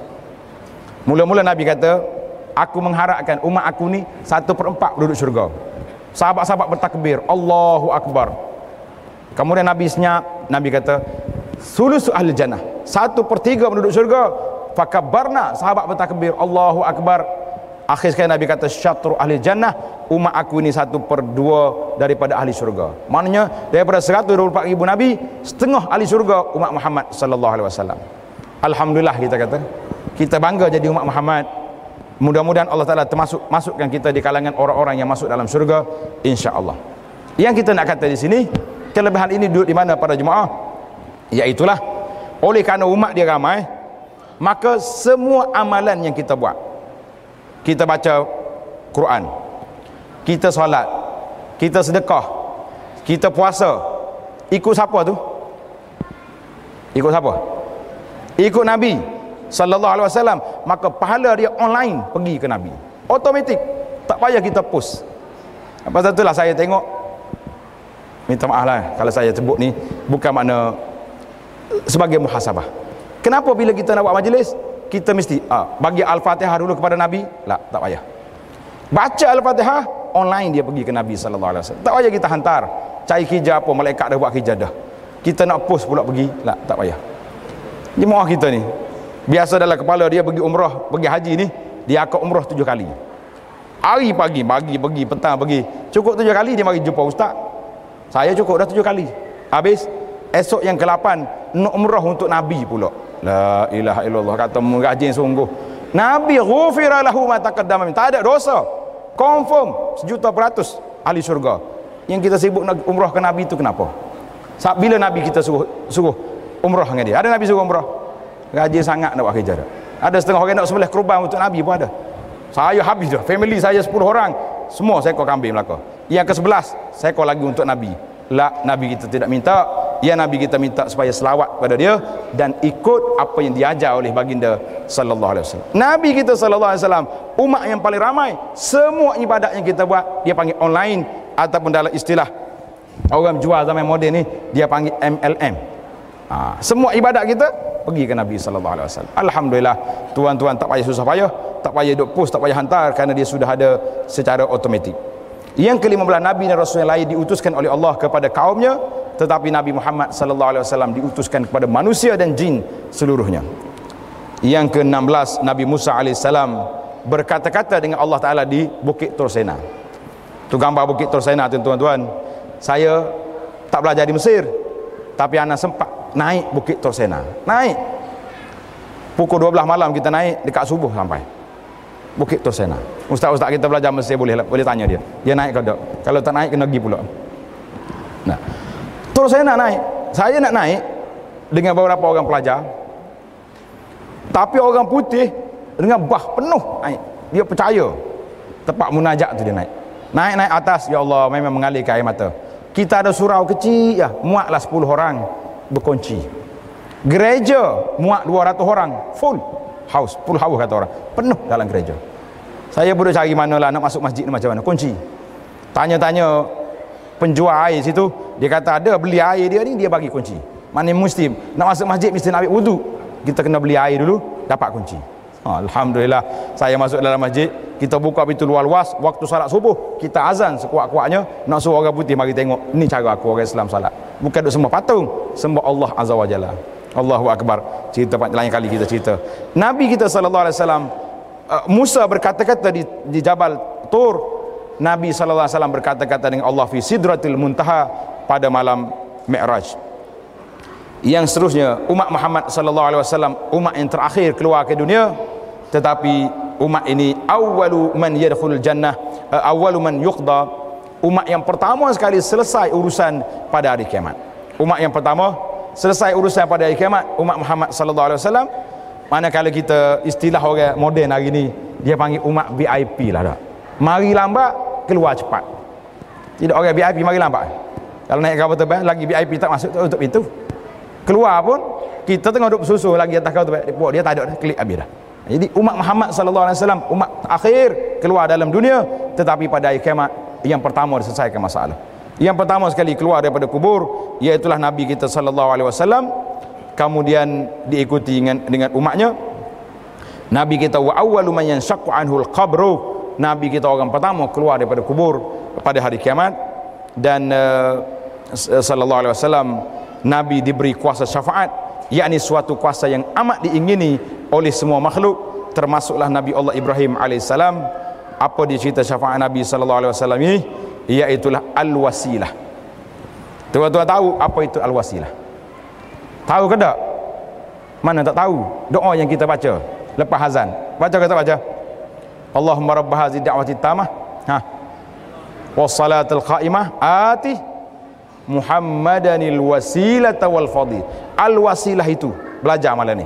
Mula-mula Nabi kata, aku mengharapkan umat aku ni 1/4 penduduk syurga. Sahabat-sahabat bertakbir, Allahu akbar. Kemudian Nabi senyap, Nabi kata sulusu ahli jannah, 1/3 penduduk syurga. Fakabarna, sahabat bertakbir, Allahu akbar. Akhir sekali Nabi kata syatru ahli jannah, umat aku ini 1/2 daripada ahli syurga. Maknanya daripada 124,000 Nabi, setengah ahli syurga umat Muhammad sallallahu alaihi wasallam. Alhamdulillah, kita kata kita bangga jadi umat Muhammad. Mudah-mudahan Allah Ta'ala masukkan kita di kalangan orang-orang yang masuk dalam syurga, insya-Allah. Yang kita nak kata di sini, kelebihan ini duduk di mana para jemaah? Iaitulah oleh kerana umat dia ramai, maka semua amalan yang kita buat, kita baca Quran, kita solat, kita sedekah, kita puasa, ikut siapa tu? Ikut siapa? Ikut Nabi sallallahu alaihi wasallam. Maka pahala dia online pergi ke Nabi, automatik, tak payah kita post. Pasal itulah saya tengok, minta maaf lah kalau saya sebut ni bukan makna sebagai muhasabah. Kenapa bila kita nak buat majlis kita mesti bagi Al-Fatihah dulu kepada Nabi? Tak payah. Baca Al-Fatihah, online dia pergi ke Nabi sallallahu alaihi wasallam. Tak payah kita hantar cari kerja apa, malaikat dah buat kerja dah, kita nak post pula pergi, tak payah. Jemaah kita ni biasa dalam kepala dia pergi umrah, pergi haji ni, dia akad umrah 7 kali. Hari pagi pergi, petang pergi, cukup 7 kali dia mari jumpa ustaz. Saya cukup dah 7 kali. Habis esok yang ke-8 nak umrah untuk Nabi pula. La ilaha illallah, kata merajin sungguh. Nabi ghufira lahu ma taqaddama, tak ada dosa. Confirm 1,000,000% ahli syurga. Yang kita sibuk nak umrah ke Nabi tu kenapa? Bila Nabi kita suruh umrah dengan dia? Ada Nabi suruh umrah? Rajin sangat nak buat kerja dah. Ada setengah orang nak sembelih kurban untuk Nabi pun ada. Saya habis dah. Family saya 10 orang. Semua seekor kambing Melaka. Yang ke-11, seekor lagi untuk Nabi. Nabi kita tidak minta. Ya, Nabi kita minta supaya selawat pada dia dan ikut apa yang diajar oleh baginda sallallahu alaihi wasallam. Nabi kita sallallahu alaihi wasallam umat yang paling ramai. Semua ibadat yang kita buat dia panggil online, ataupun dalam istilah orang jual zaman moden ni dia panggil MLM. Semua ibadat kita pergi ke Nabi sallallahu alaihi wasallam. Alhamdulillah, tuan-tuan tak payah susah payah, tak payah duk post, tak payah hantar, kerana dia sudah ada secara automatik. Yang ke-15, Nabi dan Rasul yang lain diutuskan oleh Allah kepada kaumnya, tetapi Nabi Muhammad sallallahu alaihi wasallam diutuskan kepada manusia dan jin seluruhnya. Yang ke-16, Nabi Musa alaihissalam berkata-kata dengan Allah Taala di Bukit Tursena. Tu gambar Bukit Tursena tu, tuan-tuan. Saya tak belajar di Mesir, tapi ana sempat naik Bukit Tursena. Naik pukul 12 malam kita naik, dekat subuh sampai Bukit Tursena. Ustaz-ustaz kita belajar Mesir boleh tanya dia. Dia naik ke tak? Kalau tak naik kena pergi pula. Nah, Tursena naik. Saya nak naik dengan beberapa orang pelajar. Tapi orang putih dengan bah penuh naik. Dia percaya tempat munajat tu dia naik. Naik atas, ya Allah, memang mengalirkan air mata. Kita ada surau kecil ya, muatlah 10 orang berkunci. Gereja muat 200 orang, full house, full house kata orang, penuh dalam gereja. Saya pun cari manalah nak masuk masjid ni macam mana, kunci. Tanya-tanya penjual air situ, dia kata ada beli air dia ni, dia bagi kunci. Mana Muslim nak masuk masjid mesti nak ambil wudu, kita kena beli air dulu dapat kunci. Alhamdulillah, saya masuk dalam masjid, kita buka pintu luas-luas, waktu salat subuh kita azan sekuat-kuatnya, nak suruh orang putih mari tengok, ni cara aku orang Islam salat, bukan duk sembah patung, sembah Allah Azza wa Jalla. Allahu Akbar. Cerita lain kali kita cerita Nabi kita sallallahu alaihi wasallam, Musa berkata-kata di Jabal Tur, Nabi sallallahu alaihi wasallam berkata-kata dengan Allah fi Sidratil Muntaha pada malam Mi'raj. Yang seterusnya, umat Muhammad sallallahu alaihi wasallam umat yang terakhir keluar ke dunia, tetapi umat ini awwalu man yadkhulul jannah, awwalu man yuqda, umat yang pertama sekali selesai urusan pada hari kiamat. Umat yang pertama selesai urusan pada hari kiamat, umat Muhammad sallallahu alaihi wasallam. Manakala kita istilah orang moden hari ni, dia panggil umat VIP lah dah. Mari lambat, keluar cepat. Tidak orang VIP mari lambat. Kalau naik kapal terbang lagi VIP tak masuk tutup pintu. Keluar pun kita tengah duduk bersusul lagi atas kapal terbang, dia tak ada dah, klik habis dah. Jadi umat Muhammad sallallahu alaihi wasallam umat akhir keluar dalam dunia, tetapi pada hari kiamat yang pertama diselesaikan masalah. Yang pertama sekali keluar daripada kubur, iaitulah Nabi kita sallallahu alaihi wasallam, kemudian diikuti dengan umatnya. Nabi kita wa awwalu man yanshaqqu anhu al-qabru, Nabi kita orang pertama keluar daripada kubur pada hari kiamat. Dan sallallahu alaihi wasallam Nabi diberi kuasa syafaat, yakni suatu kuasa yang amat diingini oleh semua makhluk, termasuklah Nabi Allah Ibrahim alaihissalam. Apa dia cerita syafaat Nabi sallallahu alaihi wasallam ini? Iaitulah al-wasilah. Tuan-tuan tahu apa itu al-wasilah? Tahu ke tak? Mana tak tahu? Doa yang kita baca lepas azan, baca ke tak baca? Allahumma rabb hazi da'wati tamah, wassalatul qaimah ati Muhammadanil wasilata wal fadil. Al-wasilah itu belajar malam ni,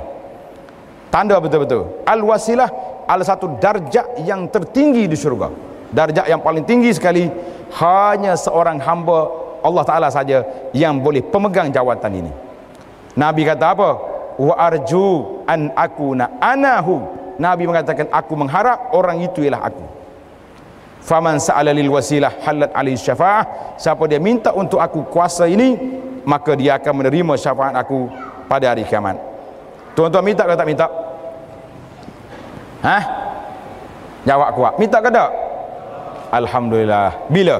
tanda betul-betul al-wasilah adalah satu darjat yang tertinggi di syurga, darjat yang paling tinggi sekali. Hanya seorang hamba Allah Ta'ala saja yang boleh pemegang jawatan ini. Nabi kata apa? Wa arju an akuna anahu, Nabi mengatakan aku mengharap orang itu ialah aku. Faman sa'ala lil wasilah halat alaihi syafa'ah, siapa dia minta untuk aku kuasa ini, maka dia akan menerima syafaat aku pada hari kiamat. Tuan-tuan minta ke tak minta? Jawab kuat, minta ke tak? Alhamdulillah. Bila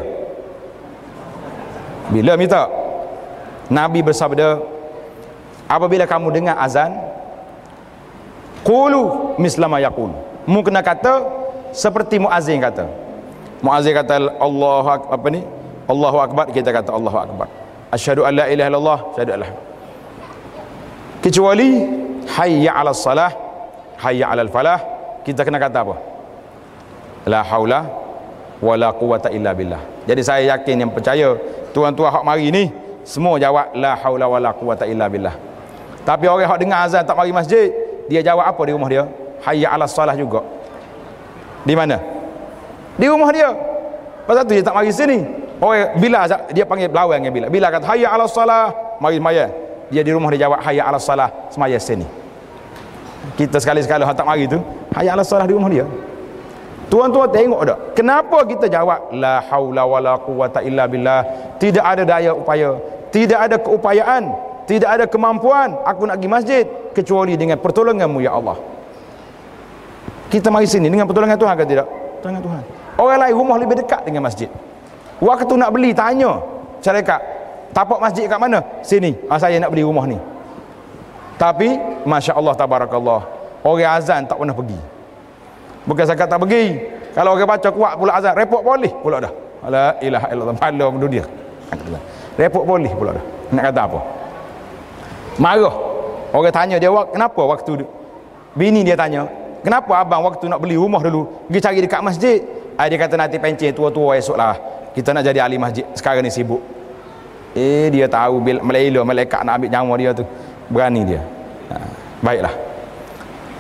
minta? Nabi bersabda, apabila kamu dengar azan, qulu mislama yaqul, mu kena kata seperti muazzin kata. Muazzin kata Allahu akbar, apa ni? Allahu akbar, kita kata Allahu akbar. Asyhadu an la ilaha illallah, asyhadu an la. Kecuali hayya 'alas salah, hayya 'alal falah, kita kena kata apa? La haula wala quwata illa billah. Jadi saya yakin yang percaya tuan-tuan hak mari ni semua jawab la haula wala quwata illa billah. Tapi orang hak dengar azan tak mari masjid, dia jawab apa di rumah dia? Hayya 'alas salah juga. Di mana? Di rumah dia. Pasal tu dia tak mari sini. Oh, bila dia panggil berlawan dengan Bilal. Bilal kata hayya 'alas salah, mari semaya. Dia di rumah dia jawab hayya 'alas salah, semaya sini. Kita sekali-sekala tak mari tu, hayya 'alas salah di rumah dia. Tuan-tuan tengok tak? Kenapa kita jawab la haula wala quwata illa billah? Tidak ada daya upaya, tidak ada keupayaan, tidak ada kemampuan aku nak pergi masjid kecuali dengan pertolongan-Mu ya Allah. Kita mari sini dengan pertolongan Tuhan ke tidak? Pertolongan Tuhan. Orang lain rumah lebih dekat dengan masjid. Waktu nak beli tanya syarikat, tapak masjid kat mana? Sini. Saya nak beli rumah ni. Tapi Masya Allah tabarakallah, orang azan tak pernah pergi. Bukan sakat tak pergi, kalau orang baca kuat pula azan, repot polis pula dah. La ilaha illallah, malu dunia. Repot polis pula dah. Nak kata apa? Marah. Orang tanya dia, kenapa waktu bini dia tanya, kenapa abang waktu nak beli rumah dulu pergi cari dekat masjid? Dia kata nanti pencen tua-tua esoklah kita nak jadi ahli masjid, sekarang ni sibuk. Dia tahu malaikat nak ambil nyawa dia tu, berani dia. Baiklah,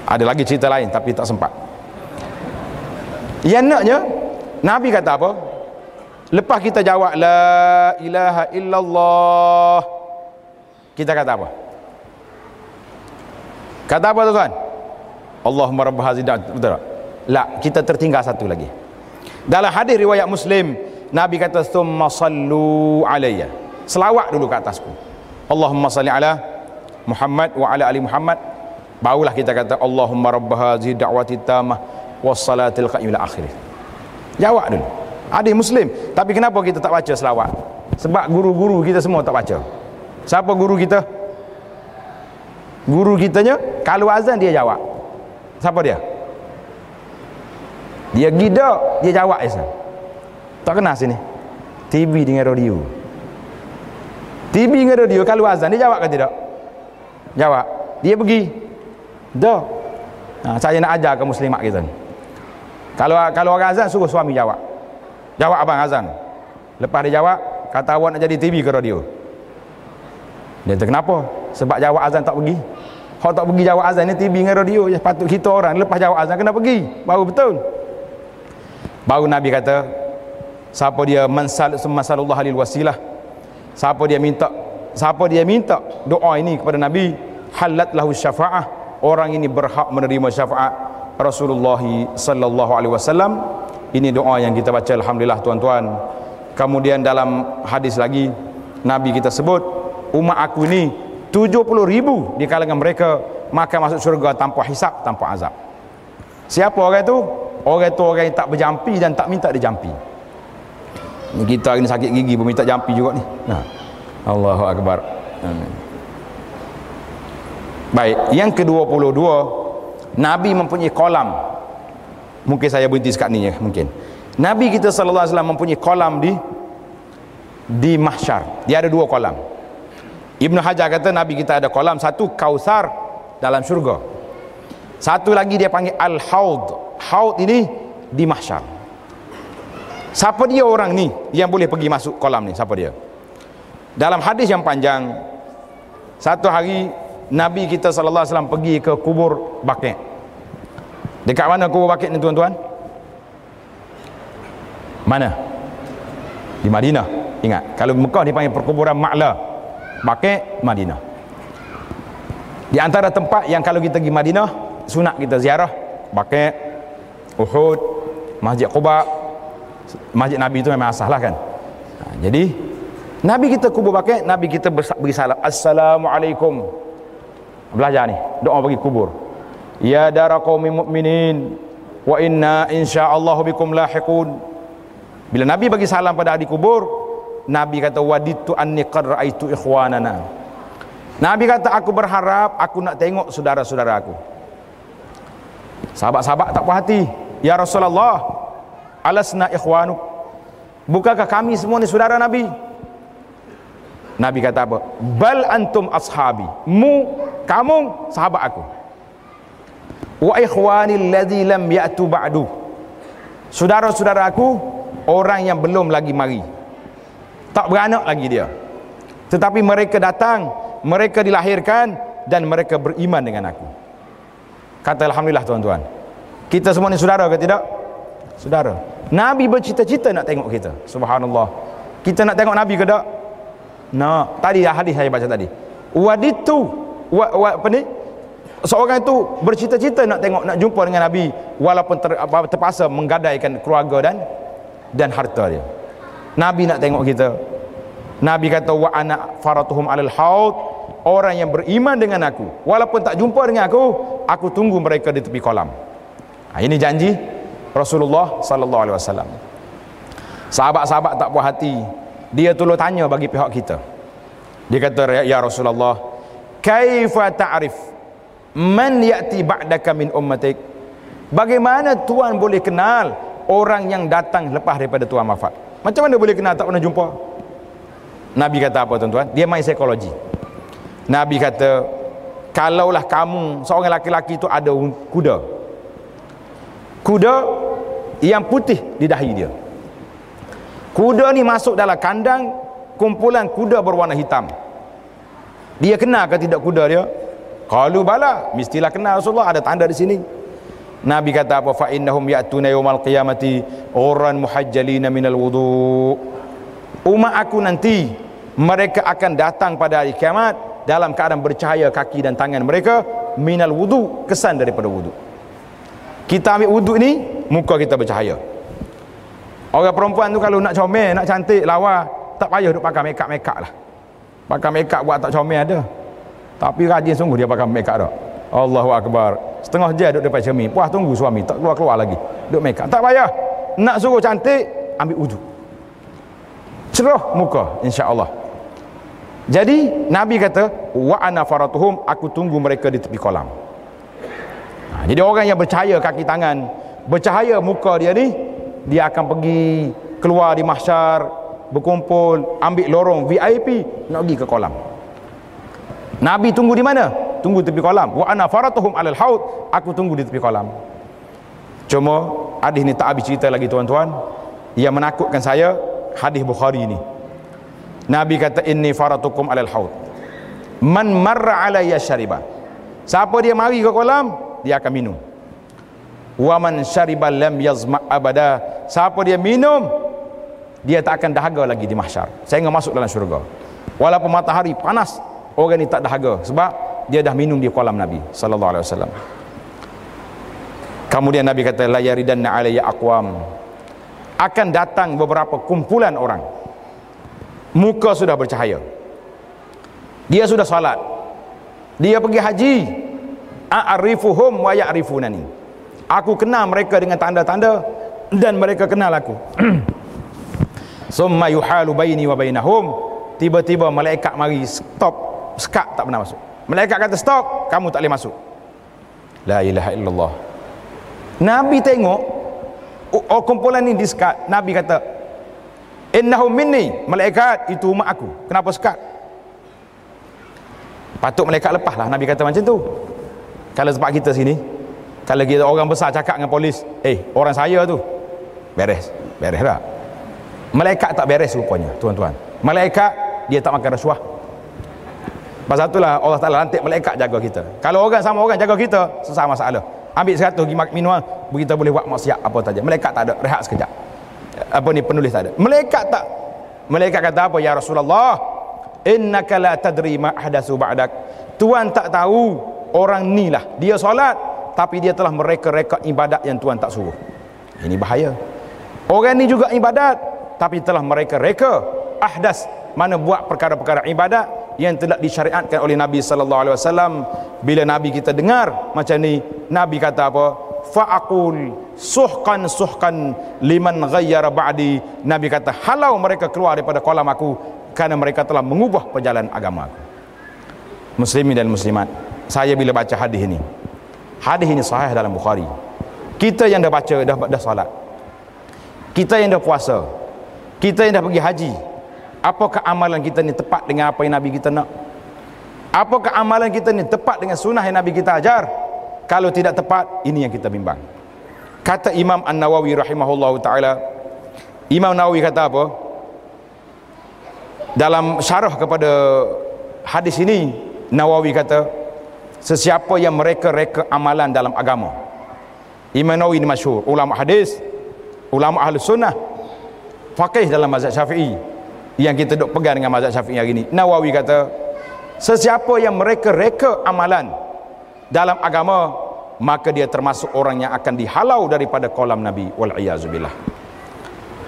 ada lagi cerita lain tapi tak sempat. Yang naknya Nabi kata apa? Lepas kita jawab la ilaha illallah, kita kata apa? Kata apa tuan? Allahumma rabb hadhihi da'wah. Betul tak? La, kita tertinggal satu lagi. Dalam hadis riwayat Muslim, Nabi kata summa sallu alayya, selawat dulu ke atasku. Allahumma salli ala Muhammad wa ala ali Muhammad. Barulah kita kata Allahumma rabb hadhihi da'wati tammah was salatil qa'imah ila akhir. Jawab dulu. Hadis Muslim. Tapi kenapa kita tak baca selawat? Sebab guru-guru kita semua tak baca. Siapa guru kita? Guru kitanya kalau azan dia jawab. Siapa dia? Dia gida, dia jawab azan. Tak kenal sini. TV dengan radio. TV dengan radio kalau azan dia jawab ke tidak? Jawab. Dia pergi. Dah. Saya nak ajar ke muslimat kita. Kalau orang azan suruh suami jawab. Jawab abang azan. Lepas dia jawab, kata awak nak jadi TV ke radio? Dia kata kenapa? Sebab jawab azan tak pergi. Kalau tak pergi jawab azan ni TV dengan radio je. Patut kita orang lepas jawab azan kena pergi. Baru betul. Baru Nabi kata, siapa dia masallallahu alaihi wasilah, siapa dia minta doa ini kepada Nabi, halat lahu syafa'ah, orang ini berhak menerima syafaat Rasulullah sallallahu alaihi wasallam. Ini doa yang kita baca alhamdulillah tuan-tuan. Kemudian dalam hadis lagi Nabi kita sebut umat aku ini 70,000 di kalangan mereka maka masuk syurga tanpa hisap, tanpa azab. Siapa orang itu? Orang itu orang yang tak berjampi dan tak minta dijampi. Kita ini sakit gigi pun minta jampi juga ni. Allahu akbar. Baik, yang ke-22, Nabi mempunyai kolam. Mungkin saya berhenti sekat ni ya, mungkin. Nabi kita sallallahu alaihi wasallam mempunyai kolam di mahsyar. Dia ada 2 kolam. Ibnu Hajar kata Nabi kita ada kolam, satu Kausar dalam syurga. Satu lagi dia panggil Al-Haud. Haud ini di mahsyar. Siapa dia orang ni yang boleh pergi masuk kolam ni? Siapa dia? Dalam hadis yang panjang, satu hari Nabi kita sallallahu alaihi wasallam pergi ke kubur Baqi'. Dekat mana kubur Baqi' ni tuan-tuan? Mana? Di Madinah. Ingat, kalau Mekah dipanggil perkuburan Ma'la, Baqi', Madinah. Di antara tempat yang kalau kita pergi Madinah sunat kita ziarah Baqi', Uhud, Masjid Quba. Masjid Nabi itu memang asal lah kan. Jadi Nabi kita kubur Baqi', Nabi kita beri salam, Assalamualaikum. Belajar ni doa bagi kubur. Ya dara qaumil mu'minin wa inna insyaallah bikum lahiqun. Bila Nabi bagi salam pada ahli kubur, Nabi kata waditu anni qad raaitu ikhwanana. Nabi kata aku berharap aku nak tengok saudara-saudara aku. Sahabat-sahabat tak puas hati. Ya Rasulullah, alasna ikhwanuk, bukankah kami semua ni saudara Nabi? Nabi kata apa? Bal antum ashabi, kamu sahabat aku. Wa ikhwani alladhi lam ya'tu ba'du, saudara-saudara aku orang yang belum lagi mari, tak beranak lagi dia, tetapi mereka datang, mereka dilahirkan dan mereka beriman dengan aku. Kata alhamdulillah tuan-tuan, kita semua ni saudara ke tidak? saudara. Nabi bercita-cita nak tengok kita. Subhanallah. Kita nak tengok Nabi ke tak? Nak. Tadi hadis saya baca tadi. Waditu apa ni? Seorang itu bercita-cita nak tengok, nak jumpa dengan Nabi walaupun terpaksa menggadaikan keluarga dan harta dia. Nabi nak tengok kita. Nabi kata wa ana faratuhum alal haud, orang yang beriman dengan aku walaupun tak jumpa dengan aku tunggu mereka di tepi kolam. Ini janji Rasulullah sallallahu alaihi wasallam. Sahabat-sahabat tak puas hati, dia tolong tanya bagi pihak kita. Dia kata, ya Rasulullah, kaifa ta'rif man ya'ti ba'daka min ummatik? Bagaimana tuan boleh kenal orang yang datang lepas daripada tuan wafat? Macam mana boleh kenal, tak pernah jumpa? Nabi kata apa tuan-tuan? Dia main psikologi. Nabi kata, kalaulah kamu seorang laki-laki itu ada kuda yang putih di dahi dia. Kuda ni masuk dalam kandang kumpulan kuda berwarna hitam. Dia kenal ke tidak kuda dia? Qalu bala, mestilah kenal Rasulullah, ada tanda di sini. Nabi kata apa? Fa innahum ya'tuna yaumal qiyamati ghurran muhajjalina minal wudu. Umat aku nanti mereka akan datang pada hari kiamat dalam keadaan bercahaya kaki dan tangan mereka minal wudu, kesan daripada wudu. Kita ambil wudu ni, muka kita bercahaya. Orang perempuan tu kalau nak comel, nak cantik, lawa, tak payah duk pakai make-up lah. Pakai make-up buat tak comel ada. Tapi rajin sungguh dia pakai make-up dah. Allahu Akbar. Setengah jam duduk depan cermin, puas tunggu suami, tak keluar-keluar lagi. Duk make-up. Tak payah. Nak suruh cantik, ambil wudu. Cerah muka, insya-Allah. Jadi Nabi kata, wa ana faratuhum, aku tunggu mereka di tepi kolam. Jadi orang yang bercahaya kaki tangan, bercahaya muka dia ni, dia akan pergi keluar di mahsyar, berkumpul, ambil lorong VIP, nak pergi ke kolam. Nabi tunggu di mana? Tunggu tepi kolam. Wa ana faratuhum alal haud, aku tunggu di tepi kolam. Cuma hadis ni tak habis cerita lagi tuan-tuan. Yang menakutkan saya, hadis Bukhari ni. Nabi kata, inni faratukum alal haud, man marra alayya syariba. Siapa dia mari ke kolam, dia akan minum. Wa man syariba lam yazma abada. Siapa dia minum, dia tak akan dahaga lagi di mahsyar, sehingga masuk dalam syurga. Walaupun matahari panas, orang ni tak dahaga sebab dia dah minum di kolam Nabi sallallahu alaihi wasallam. Kemudian Nabi kata, la yaridanna alayya aqwam, akan datang beberapa kumpulan orang, muka sudah bercahaya, dia sudah salat, dia pergi haji, a'rifuhum wa ya'rifunani, aku kenal mereka dengan tanda-tanda dan mereka kenal aku. Summa yuhalu baini wa bainahum, tiba-tiba malaikat mari stop, sekat, tak pernah masuk. Malaikat kata stop, kamu tak boleh masuk. La ilaha illallah. Nabi tengok kumpulan ni disekat. Nabi kata, innahum minni, malaikat itu umat aku, kenapa sekat? Patut malaikat lepas lah. Nabi kata macam tu. Kalau sebab kita sini, kalau kita orang besar cakap dengan polis, orang saya tu beres tak? Malaikat tak beres rupanya tuan-tuan. Malaikat dia tak makan rasuah. Pasal itulah Allah Ta'ala lantik malaikat jaga kita. Kalau orang sama orang jaga kita, susah masalah. Ambil 100 pergi minum, kita boleh buat maksiat apa saja. Malaikat tak ada, rehat sekejap. Apa ni, penulis tak ada. Malaikat tak. Malaikat kata apa? Ya Rasulullah, innaka la tadri ma ahdatsu ba'dak. Tuan tak tahu orang ni lah, dia solat tapi dia telah mereka-reka ibadat yang Tuan tak suruh. Ini bahaya. Orang ni juga ibadat tapi telah mereka-reka ahdas, mana buat perkara-perkara ibadat yang tidak disyariatkan oleh Nabi sallallahu alaihi wasallam. Bila Nabi kita dengar macam ni, Nabi kata apa? Fa'aqul suhqan liman ghayyara ba'di. Nabi kata, halau mereka keluar daripada kolam aku kerana mereka telah mengubah perjalanan agama aku. Muslimin dan muslimat, saya bila baca hadis ini sahih dalam Bukhari. Kita yang dah baca, dah salat, kita yang dah puasa, kita yang dah pergi haji, apakah amalan kita ni tepat dengan apa yang Nabi kita nak? Apakah amalan kita ni tepat dengan sunnah yang Nabi kita ajar? Kalau tidak tepat, ini yang kita bimbang. Kata Imam An-Nawawi rahimahullahu ta'ala, Imam Nawawi kata apa? Dalam syarah kepada hadis ini, Nawawi kata, sesiapa yang mereka-reka amalan dalam agama. Imam Nawawi ini masyhur, ulama hadis, ulama ahli sunnah, faqih dalam mazhab Syafi'i yang kita duk pegang dengan mazhab Syafi'i hari ini. Nawawi kata, sesiapa yang mereka-reka amalan dalam agama, maka dia termasuk orang yang akan dihalau daripada kolam Nabi, wal iyazubillah.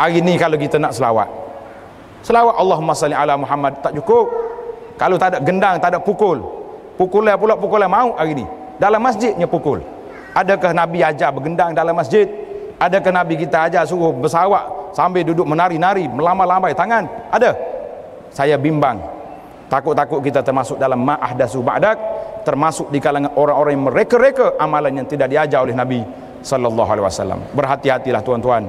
Hari ini kalau kita nak selawat Allahumma salli ala Muhammad tak cukup. Kalau tak ada gendang, tak ada pukulan pula, pukulan mau hari ini dalam masjidnya pukul. Adakah Nabi ajar bergendang dalam masjid? Adakah Nabi kita ajar suruh bersawak sambil duduk menari-nari, melambai-lambai tangan? Ada? Saya bimbang, takut-takut kita termasuk dalam ma'ahdasu ba'dak, termasuk di kalangan orang-orang yang mereka-reka amalan yang tidak diajar oleh Nabi sallallahu alaihi wasallam. Berhati-hatilah tuan-tuan.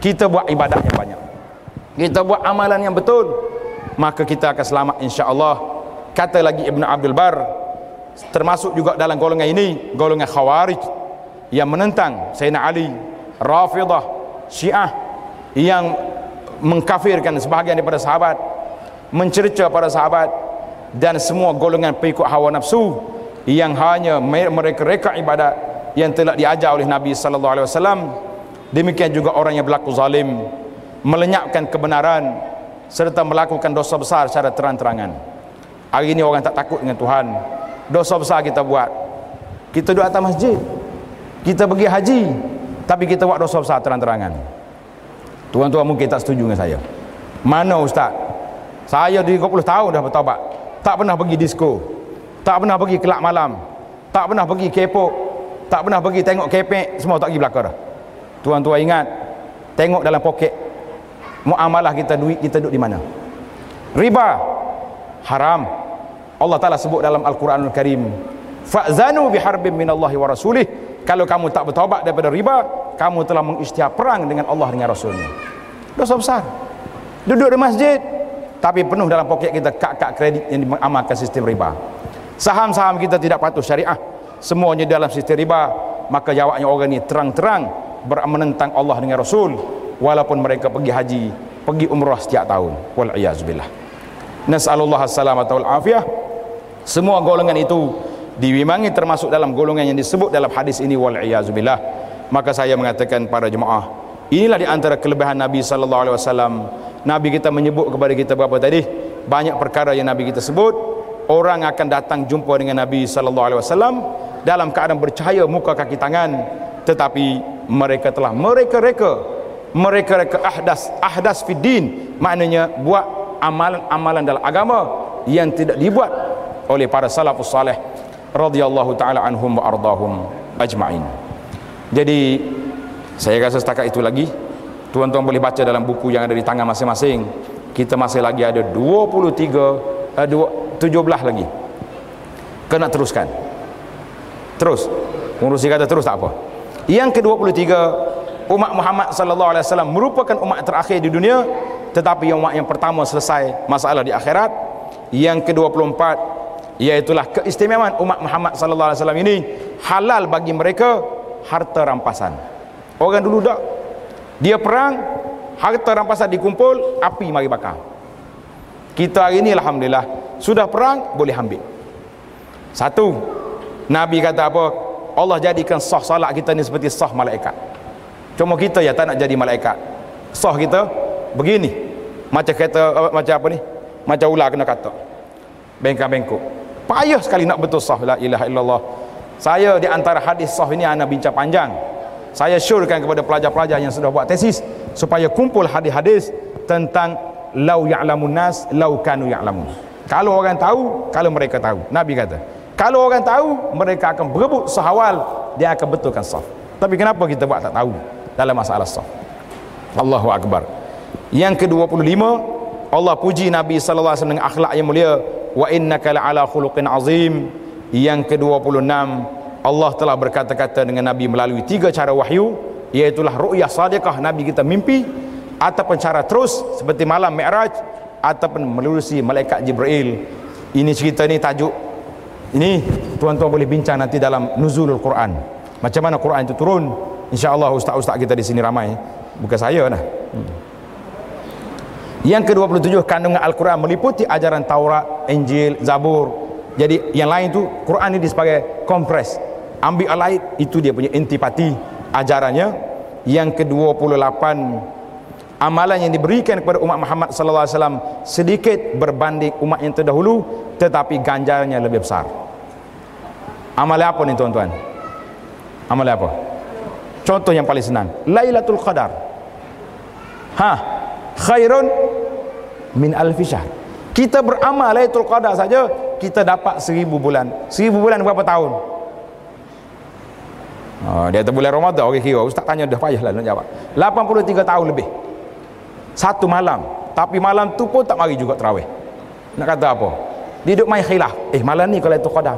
Kita buat ibadat yang banyak, kita buat amalan yang betul, maka kita akan selamat insya-Allah. Kata lagi Ibn Abdul Bar, termasuk juga dalam golongan ini golongan Khawarij yang menentang Sayyidina Ali, Rafidah, Syiah yang mengkafirkan sebahagian daripada sahabat, mencerca para sahabat, dan semua golongan pengikut hawa nafsu yang hanya mereka-reka ibadat yang telah diajar oleh Nabi sallallahu alaihi wasallam. Demikian juga orang yang berlaku zalim, melenyapkan kebenaran serta melakukan dosa besar secara terang-terangan. Hari ini orang tak takut dengan Tuhan. Dosa besar kita buat. Kita duduk atas masjid, kita pergi haji, tapi kita buat dosa besar terang-terangan. Tuan-tuan mungkin tak setuju dengan saya. Mana ustaz? Saya 30 tahun dah bertaubat, tak pernah pergi disko, tak pernah pergi kelab malam, tak pernah pergi kepok, tak pernah pergi tengok kepek, semua tak pergi belakang dah. Tuan-tuan ingat, tengok dalam poket muamalah kita, duit kita duduk di mana? Riba haram. Allah Ta'ala sebut dalam Al-Quranul Karim, fa'zanu biharbin minallahi wa rasulih. Kalau kamu tak bertaubat daripada riba, kamu telah mengisytihar perang dengan Allah dengan Rasulnya. Dosa besar. Duduk di masjid tapi penuh dalam poket kita kad-kad kredit yang diamalkan sistem riba. Saham-saham kita tidak patuh syariah, semuanya dalam sistem riba. Maka jawabnya orang ini terang-terang menentang Allah dengan Rasul, walaupun mereka pergi haji, pergi umrah setiap tahun. Wal iyazubillah. Nas'alullah as-salamata wal afiyah. Semua golongan itu dibimbingi termasuk dalam golongan yang disebut dalam hadis ini, wal iyazubillah. Maka saya mengatakan para jemaah, inilah di antara kelebihan Nabi sallallahu alaihi wasallam. Nabi kita menyebut kepada kita berapa tadi? Banyak perkara yang Nabi kita sebut. Orang akan datang jumpa dengan Nabi sallallahu alaihi wasallam dalam keadaan bercahaya muka kaki tangan, tetapi mereka telah mereka-reka ahdas fid din, maknanya buat amalan-amalan dalam agama yang tidak dibuat oleh para salafus saleh radhiyallahu taala anhum wa ardahum ajma'in. Jadi saya rasa setakat itu lagi. Tuan-tuan boleh baca dalam buku yang ada di tangan masing-masing. Kita masih lagi ada 17 lagi. Kena teruskan. Terus. Pengurusi kata terus tak apa. Yang ke-23, umat Muhammad sallallahu alaihi wasallam merupakan umat terakhir di dunia, tetapi umat yang pertama selesai masalah di akhirat. Yang ke-24, iaitulah keistimewaan umat Muhammad sallallahu alaihi wasallam ini, halal bagi mereka harta rampasan. Orang dulu tak, dia perang, harta rampasan dikumpul, api mari bakar. Kita hari ini alhamdulillah sudah perang, boleh ambil. Satu, Nabi kata apa? Allah jadikan sah salat kita ni seperti sah malaikat. Cuma kita ya tak nak jadi malaikat. Sah kita begini, macam kata macam apa ni? Macam ular kena katak, bengkak-bengkok. Payah sekali nak betul sah la ilaha illallah. Saya di antara hadis sah ini ana bincang panjang. Saya syorkan kepada pelajar-pelajar yang sudah buat tesis supaya kumpul hadis-hadis tentang lau ya'lamun nas lau kanu ya'lamun. Kalau orang tahu, kalau mereka tahu. Nabi kata, kalau orang tahu, mereka akan berebut sahawal, dia akan betulkan saf. Tapi kenapa kita buat tak tahu dalam masalah saf? Allahu akbar. Yang ke-25, Allah puji Nabi sallallahu alaihi wasallam dengan akhlak yang mulia, wa innaka la'ala khuluqin azim. Yang ke-26, Allah telah berkata-kata dengan Nabi melalui 3 cara wahyu, iaitulah ru'yah sadiqah, Nabi kita mimpi, ataupun cara terus seperti malam Mi'raj, ataupun melalui malaikat Jibril. Ini cerita ni, tajuk ini tuan-tuan boleh bincang nanti dalam nuzulul Quran. Macam mana Quran itu turun? Insya-Allah ustaz-ustaz kita di sini ramai, bukan saya lah. Yang ke-27, kandungan Al-Quran meliputi ajaran Taurat, Injil, Zabur. Jadi yang lain tu Quran ini sebagai kompres. Ambil lain, itu dia punya intipati ajarannya. Yang ke-28, amalan yang diberikan kepada umat Muhammad sallallahu alaihi wasallam sedikit berbanding umat yang terdahulu, tetapi ganjarannya lebih besar. Amalan apa ni tuan-tuan? Amalan apa? Contoh yang paling senang, Lailatul Qadar. Khairun min alfi syahr. Kita beramal Lailatul Qadar saja, kita dapat 1000 bulan. 1000 bulan berapa tahun? Dia bulan Ramadan, orang kira. Ustaz tanya dah payahlah nak jawab. 83 tahun lebih. Satu malam. Tapi malam tu pun tak mari juga tarawih. Nak kata apa? Dia duduk main khilaf. Malam ni kalau itu qadar.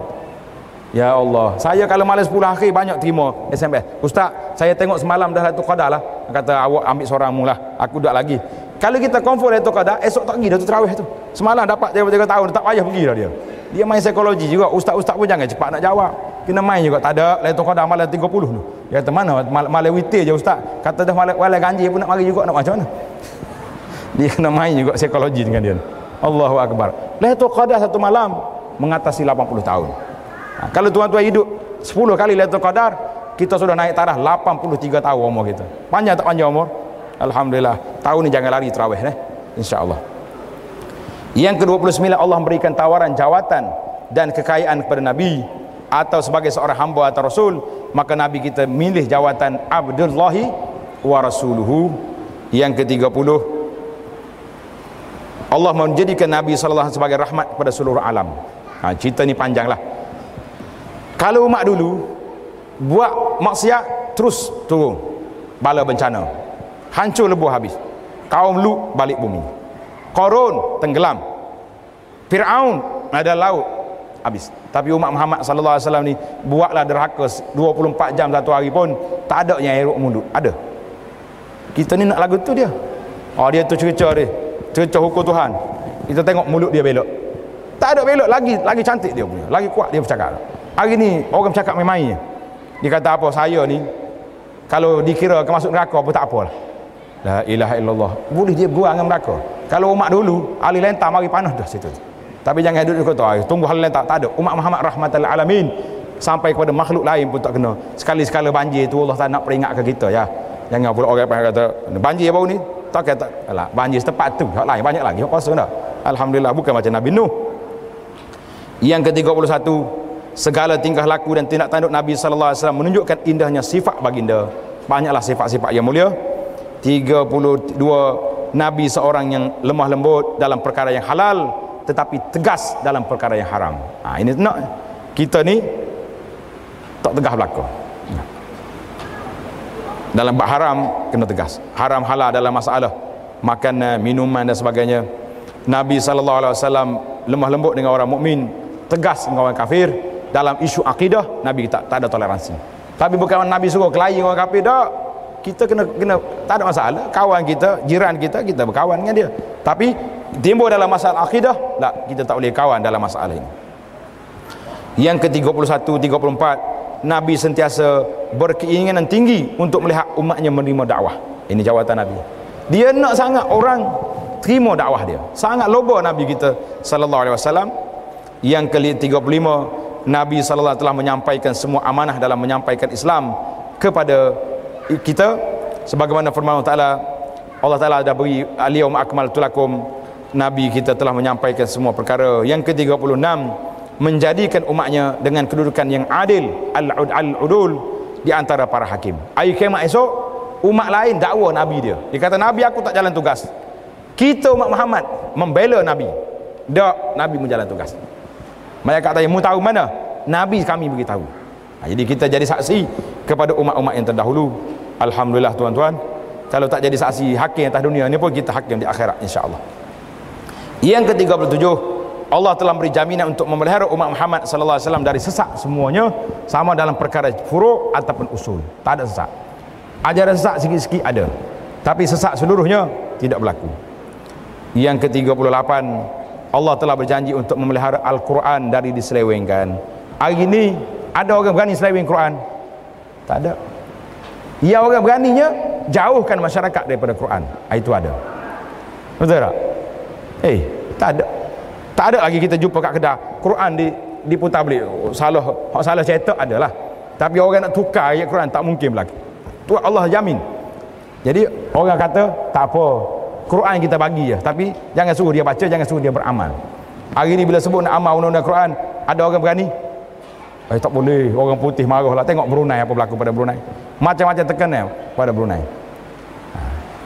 Ya Allah, saya kalau malam 10 hari banyak terima SMS. Ustaz, saya tengok semalam dah Lailatul Qadar lah. Kata awak ambil seorang mula, aku dak lagi. Kalau kita confirm Lailatul Qadar, esok tak pergi dah tu tarawih tu. Semalam dapat 3 tahun, tak payah pergi dah dia. Dia main psikologi juga. Ustaz-ustaz pun jangan cepat nak jawab. Kena main juga. Tak ada Lailatul Qadar malam 30 tu. Dia kata mana malam witir je ustaz. Kata dah malam ganjil pun nak mari juga, nak macam mana? Dia kena main juga psikologi dengan dia. Allahu Akbar. Lailatul Qadar satu malam mengatasi 80 tahun. Kalau tuan-tuan hidup 10 kali Lailatul Qadar, kita sudah naik taraf 83 tahun umur kita. Panjang tak panjang umur? Alhamdulillah. Tahun ni jangan lari tarawih insya-Allah. Yang ke-29, Allah memberikan tawaran jawatan dan kekayaan kepada Nabi atau sebagai seorang hamba atau rasul, maka Nabi kita milih jawatan Abdullahi wa Rasuluhu. Yang ke-30, Allah menjadikan Nabi sallallahu alaihi wasallam sebagai rahmat kepada seluruh alam. Cerita ni panjanglah. Kalau umat dulu buat maksiat terus turun bala bencana, hancur lebur habis. Kaum Lut balik bumi, Qarun tenggelam, Firaun ada laut habis. Tapi umat Muhammad sallallahu alaihi wasallam ni buatlah derhaka 24 jam satu hari pun tak ada yang erok mulut. Ada. Kita ni nak lagu tu dia. Dia tu cerca dia, cerca hukum Tuhan. Kita tengok mulut dia belok. Tak ada belok lagi cantik dia punya, lagi kuat dia bercakap. Hari ni orang bercakap main-main. Dia kata apa, saya ni kalau dikira ke masuk neraka pun tak apalah. La ilaha illallah. Boleh dia buang dengan neraka. Kalau umat dulu ahli lentar mari panas dah situ. Tapi jangan duduk kata tunggu ahli lentar, tak ada. Umat Muhammad rahmatan lil alamin, sampai kepada makhluk lain pun tak kena. Sekali-sekala banjir tu Allah tak nak peringatkan kita ya. Jangan pula orang kata banjir baru ni tak kata alah banjir setempat tu, hak lain banyak lagi hak kosong dah. Alhamdulillah, bukan macam Nabi Nuh. Yang ke-31, segala tingkah laku dan tindak tanduk Nabi sallallahu alaihi wasallam menunjukkan indahnya sifat baginda. Banyaklah sifat-sifat yang mulia. 32, Nabi seorang yang lemah lembut dalam perkara yang halal tetapi tegas dalam perkara yang haram. Ini nak kita ni tak tegas belaka. Dalam bab haram kena tegas. Haram halal dalam masalah makanan, minuman dan sebagainya. Nabi sallallahu alaihi wasallam lemah lembut dengan orang mukmin, tegas dengan orang kafir. Dalam isu akidah Nabi tak ada toleransi. Tapi bukan Nabi suruh kelahi orang kafir dak. Kita kena tak ada masalah. Kawan kita, jiran kita berkawan dengan dia. Tapi timbul dalam masalah akidah, tak, kita tak boleh kawan dalam masalah ini. Yang ke-31, 34, Nabi sentiasa berkeinginan tinggi untuk melihat umatnya menerima dakwah. Ini jawatan Nabi. Dia nak sangat orang terima dakwah dia. Sangat loba Nabi kita sallallahu alaihi wasallam. Yang ke-35, Nabi sallallahu alaihi telah menyampaikan semua amanah dalam menyampaikan Islam kepada kita, sebagaimana firman Allah Taala dah beri al-yawma akmaltu lakum. Nabi kita telah menyampaikan semua perkara. Yang ke-36, menjadikan umatnya dengan kedudukan yang adil, al-udul di antara para hakim. Hari kiamat esok umat lain dakwa Nabi dia. Dia kata Nabi aku tak jalan tugas. Kita umat Muhammad membela Nabi. Tak, Nabi menjalan tugas. Mereka kata mu tahu mana? Nabi kami beritahu. Jadi kita jadi saksi kepada umat-umat yang terdahulu. Alhamdulillah tuan-tuan, kalau tak jadi saksi hakim atas dunia ni pun kita hakim di akhirat insya-Allah. Yang ke-37, Allah telah beri jaminan untuk memelihara umat Muhammad sallallahu alaihi wasallam dari sesat semuanya, sama dalam perkara furu' ataupun usul. Tak ada sesat. Ajaran sesat sikit-sikit ada, tapi sesat seluruhnya tidak berlaku. Yang ke-38, Allah telah berjanji untuk memelihara Al-Quran dari diselewengkan. Hari ini ada orang berani seleweng Quran? Tak ada. Ya, orang beraninya jauhkan masyarakat daripada Quran. Itu ada. Betul tak? Tak ada. Tak ada lagi kita jumpa kat Kedah Quran diputar balik. Salah cetak adalah. Tapi orang nak tukar ayat Quran tak mungkin berlaku. Tu Allah jamin. Jadi orang kata tak apa, Quran kita bagi je, tapi jangan suruh dia baca, jangan suruh dia beramal. Hari ni bila sebut nak amal undang-undang Quran, ada orang berani? Tak boleh, orang putih marah lah. Tengok Brunei apa berlaku pada Brunei. Macam-macam tekanan pada Brunei.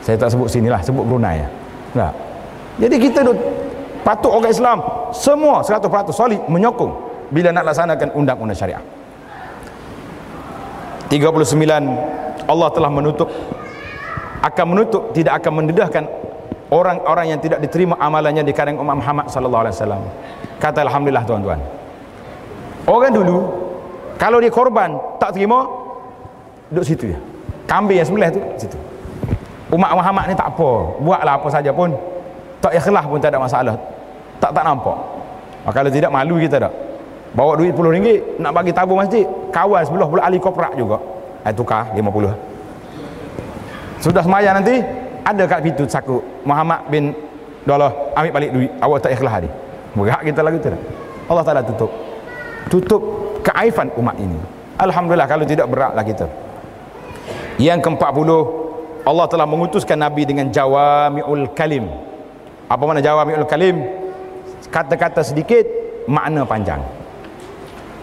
Saya tak sebut sini lah, sebut Brunei lah. Jadi kita patut orang Islam semua 100% solid menyokong bila nak laksanakan undang-undang syariah. 39, Allah telah akan menutup, tidak akan mendedahkan orang-orang yang tidak diterima amalannya di kalangan umat Muhammad sallallahu alaihi wasallam. Kata alhamdulillah tuan-tuan. Orang dulu kalau dia korban tak terima, duduk situ je. Kambing yang sebelah tu situ. Umat Muhammad ni tak apa, buatlah apa saja pun, tak ikhlas pun tak ada masalah. Tak nampak. Kalau tidak malu kita tak. Bawa duit RM10 nak bagi tabung masjid, kawan sebelah pula ahli koprak juga. Tukar 50. Sudah sembahyang nanti ada kat pintu sakut Muhammad bin Dolah, ambil balik duit, awak tak ikhlas ni. Berat kita lagu tu tak? Allah Taala tutup keaifan umat ini. Alhamdulillah, kalau tidak beratlah kita. Yang ke-40, Allah telah mengutuskan Nabi dengan jawami'ul kalim. Apa makna jawami'ul kalim? Kata-kata sedikit, makna panjang.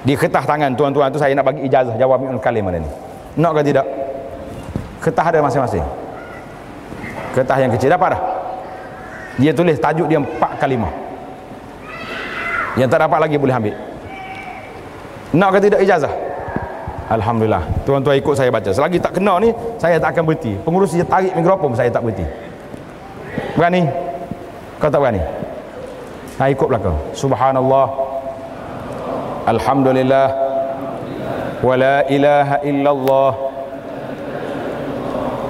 Di kertas tangan tuan-tuan tu saya nak bagi ijazah jawami'ul kalim mana ni. Nak ke tidak? Kertas ada masing-masing. Kertas yang kecil dapat dah. Dia tulis tajuk dia 4 kalimah. Yang tak dapat lagi boleh ambil. Nak ke tidak ijazah? Alhamdulillah. Tuan-tuan ikut saya baca. Selagi tak kena ni, saya tak akan berhenti. Pengurus dia tarik mikrofon, saya tak berhenti. Berani? Kau tak berani? Nah, ikut belakang. Subhanallah, alhamdulillah, wa la ilaha illallah,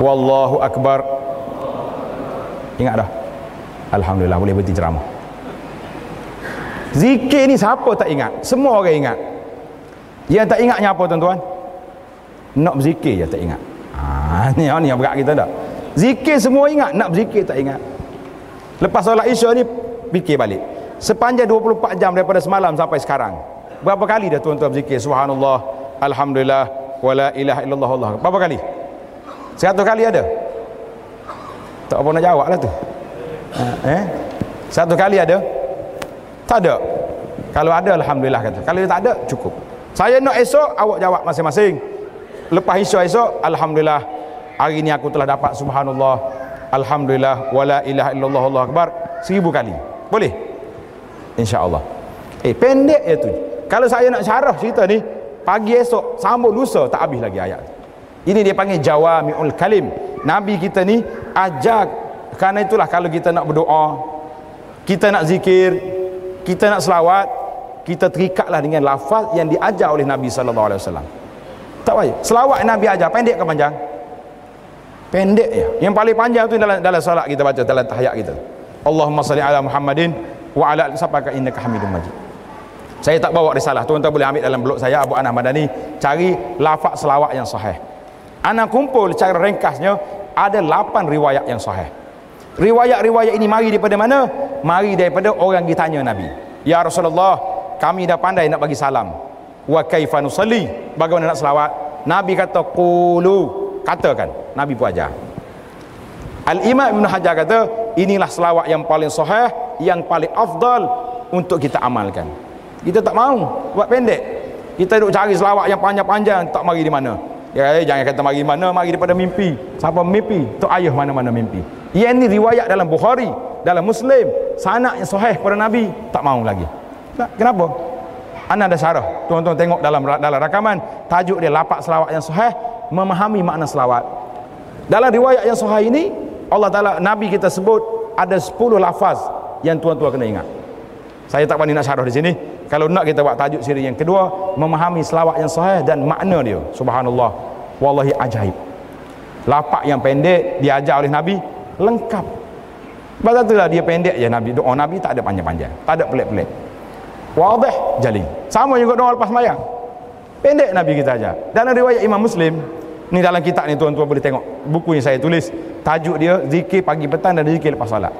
wallahu akbar. Ingat dah? Alhamdulillah, boleh berhenti ceramah. Zikir ni siapa tak ingat? Semua orang ingat. Yang tak ingatnya apa tuan-tuan? Nak berzikir je tak ingat. Ni yang berat kita tak? Zikir semua ingat, nak berzikir tak ingat. Lepas solat Isya ni fikir balik. Sepanjang 24 jam daripada semalam sampai sekarang, berapa kali dah tuan-tuan berzikir subhanallah, alhamdulillah, wa la ilaha illallah, Allah. Berapa kali? 100 kali ada? Tak apa nak jawab lah tu. 100 kali ada? Tak ada. Kalau ada alhamdulillah kata. Kalau tak ada cukup. Saya nak esok, awak jawab masing-masing. Lepas Isya esok, alhamdulillah, hari ni aku telah dapat subhanallah, alhamdulillah, wa la ilaha illallah, Allah akbar 1000 kali. Boleh? InsyaAllah. Pendek je tu. Kalau saya nak syarah cerita ni, pagi esok sambung lusa tak habis lagi ayat. Ini dia panggil jawami'ul kalim. Nabi kita ni ajak. Kerana itulah kalau kita nak berdoa, kita nak zikir, kita nak selawat, kita terikatlah dengan lafaz yang diajar oleh Nabi sallallahu alaihi wasallam. Tak payah. Selawat Nabi ajar pendek ke panjang? Pendek ya. Yang paling panjang tu dalam solat kita baca, dalam tahiyat kita. Allahumma salli ala Muhammadin wa ala ali sabbaka innaka Hamidum Majid. Saya tak bawa risalah. Tuan-tuan boleh ambil dalam blog saya Abu Anas Madani, cari lafaz selawat yang sahih. Ana kumpul cara ringkasnya ada 8 riwayat yang sahih. Riwayat-riwayat ini mari daripada mana? Mari daripada orang ditanya Nabi. Ya Rasulullah, kami dah pandai nak bagi salam. Wa kaifa nusalli? Bagaimana nak selawat? Nabi kata qulu, katakan. Nabi pun ajar. Al-Imam Ibn Hajar kata, inilah selawat yang paling sahih, yang paling afdal untuk kita amalkan. Kita tak mahu buat pendek. Kita duk cari selawat yang panjang-panjang, tak mari di mana. Ya, jangan kata mari mana, mari daripada mimpi. Siapa mimpi? Tok ayah mana-mana mimpi. Yang ni riwayat dalam Bukhari, dalam Muslim, sanad yang sahih kepada Nabi, tak mahu lagi. Kenapa? Ana ada syarah. Tuan-tuan tengok dalam rakaman, tajuk dia lafaz selawat yang sahih, memahami makna selawat. Dalam riwayat yang sahih ini, Allah Taala, Nabi kita sebut ada 10 lafaz yang tuan-tuan kena ingat. Saya tak berani nak syarah di sini. Kalau nak kita buat tajuk siri yang kedua, memahami selawat yang sahih dan makna dia. Subhanallah, wallahi ajaib. Lafaz yang pendek diajar oleh Nabi lengkap. Sebab itulah dia pendek je Nabi. Doa Nabi tak ada panjang-panjang, tak ada pelik-pelik. Wadih, jali. Sama juga doa lepas sembahyang. Pendek Nabi kita ajar. Dalam riwayat Imam Muslim, ni dalam kitab ni tuan-tuan boleh tengok buku yang saya tulis. Tajuk dia zikir pagi petang dan zikir lepas salat.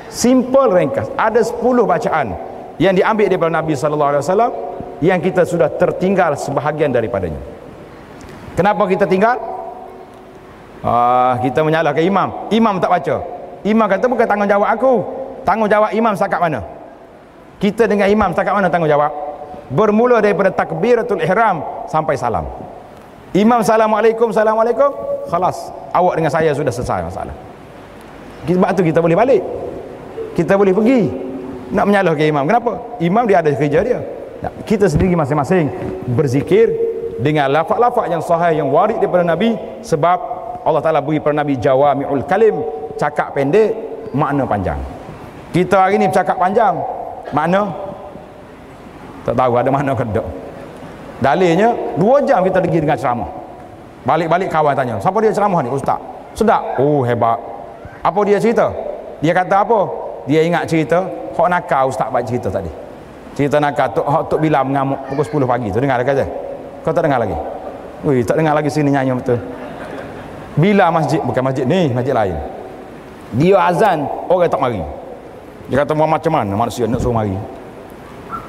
Simple, ringkas. Ada 10 bacaan yang diambil daripada Nabi sallallahu alaihi wasallam yang kita sudah tertinggal sebahagian daripadanya. Kenapa kita tinggal? Kita menyalahkan imam. Imam tak baca. Imam kata bukan tanggungjawab aku. Tanggungjawab imam setakat mana? Kita dengan imam setakat mana tanggungjawab? Bermula daripada takbiratul ihram sampai salam. Imam assalamualaikum, assalamualaikum, khalas, awak dengan saya sudah selesai masalah. Sebab tu kita boleh balik, kita boleh pergi. Nak menyalahkan imam, kenapa? Imam dia ada kerja dia. Kita sendiri masing-masing berzikir dengan lafaz-lafaz yang sahih, yang warid daripada Nabi. Sebab Allah Ta'ala beri pada Nabi jawami'ul kalim, cakap pendek, makna panjang. Kita hari ni bercakap panjang, makna tak tahu ada makna ke tak. Dalilnya 2 jam kita pergi dengan ceramah. Balik-balik kawan tanya, siapa dia ceramah ni? Ustaz. Sedap. Oh, hebat. Apa dia cerita? Dia kata apa? Dia ingat cerita hak nakal ustaz buat cerita tadi. Cerita nakal Tok Bila mengamuk pukul 10 pagi tu, dengar kata? Kau tak dengar lagi? Ui, tak dengar lagi sini nyanyi betul. Bila masjid, bukan masjid ni, masjid lain. Dia azan, orang tak mari. Dia kata macam mana manusia nak suruh mari?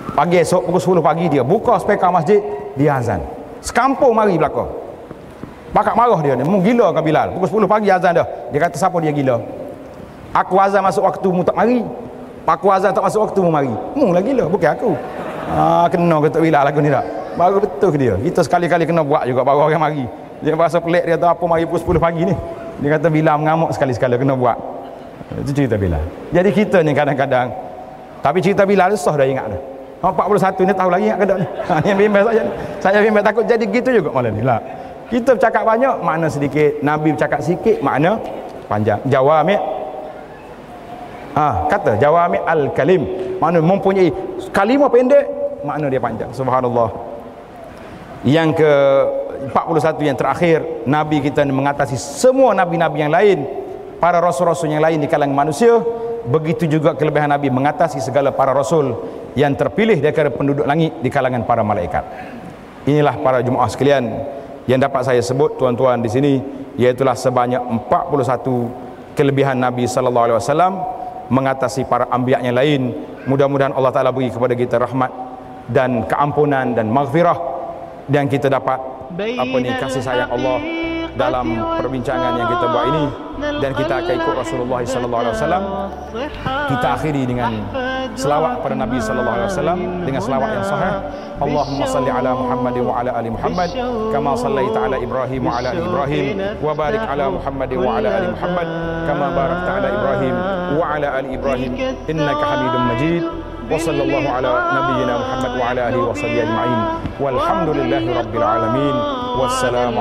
Pagi esok pukul 10 pagi dia buka speaker masjid, dia azan. Sekampung mari belakang. Bakal marah dia ni, mu gila kan Bilal? Pukul 10 pagi azan dah. Dia kata siapa dia gila? Aku azan masuk waktu mu tak mari. Aku azan tak masuk waktu mu mari. Mu lah gila, bukan aku. Kena ke Tok Bilal lagu ni tak? Baru betul ke dia. Kita sekali-kali kena buat juga baru orang mari. Dia rasa pelik, dia tahu apa mari pukul 10 pagi ni. Dia kata Bilal mengamuk sekali-sekala kena buat. Itu cerita Bilal. Jadi kita ni kadang-kadang, tapi cerita Bilal susah dah ingat dah. 41 ni tahu lagi ingat ke tak ni? Yang bimbang saja. Saya bimbang takut jadi gitu juga malam ni lah. Kita bercakap banyak, makna sedikit. Nabi bercakap sikit, makna panjang. Jawami' kata jawami' al-kalim, makna mempunyai kalimah pendek, makna dia panjang. Subhanallah. Yang ke 41 yang terakhir, Nabi kita mengatasi semua Nabi-Nabi yang lain, para Rasul-Rasul yang lain di kalangan manusia. Begitu juga kelebihan Nabi mengatasi segala para Rasul yang terpilih daripada penduduk langit di kalangan para malaikat. Inilah para jemaah sekalian yang dapat saya sebut tuan-tuan di sini, iaitulah sebanyak 41 kelebihan Nabi sallallahu alaihi wasallam mengatasi para anbiya yang lain. Mudah-mudahan Allah Taala beri kepada kita rahmat dan keampunan dan maghfirah, dan kita dapat kasih sayang Allah dalam perbincangan yang kita buat ini, dan kita akan ikut Rasulullah sallallahu alaihi wasallam. Kita akhiri dengan selawat pada Nabi sallallahu alaihi wasallam dengan selawat yang sahih. Allahumma salli ala Muhammad wa ala ali Muhammad kama sallaita ala Ibrahim wa ala ali Ibrahim, wa barik ala Muhammad wa ala ali Muhammad kama barakta ala Ibrahim wa ala ali Ibrahim innaka Hamidum Majid. Wa sallallahu ala nabiyyina Muhammad wa ala alihi wa sahbihi ajma'in. Walhamdulillahi rabbil alamin. Wassalamu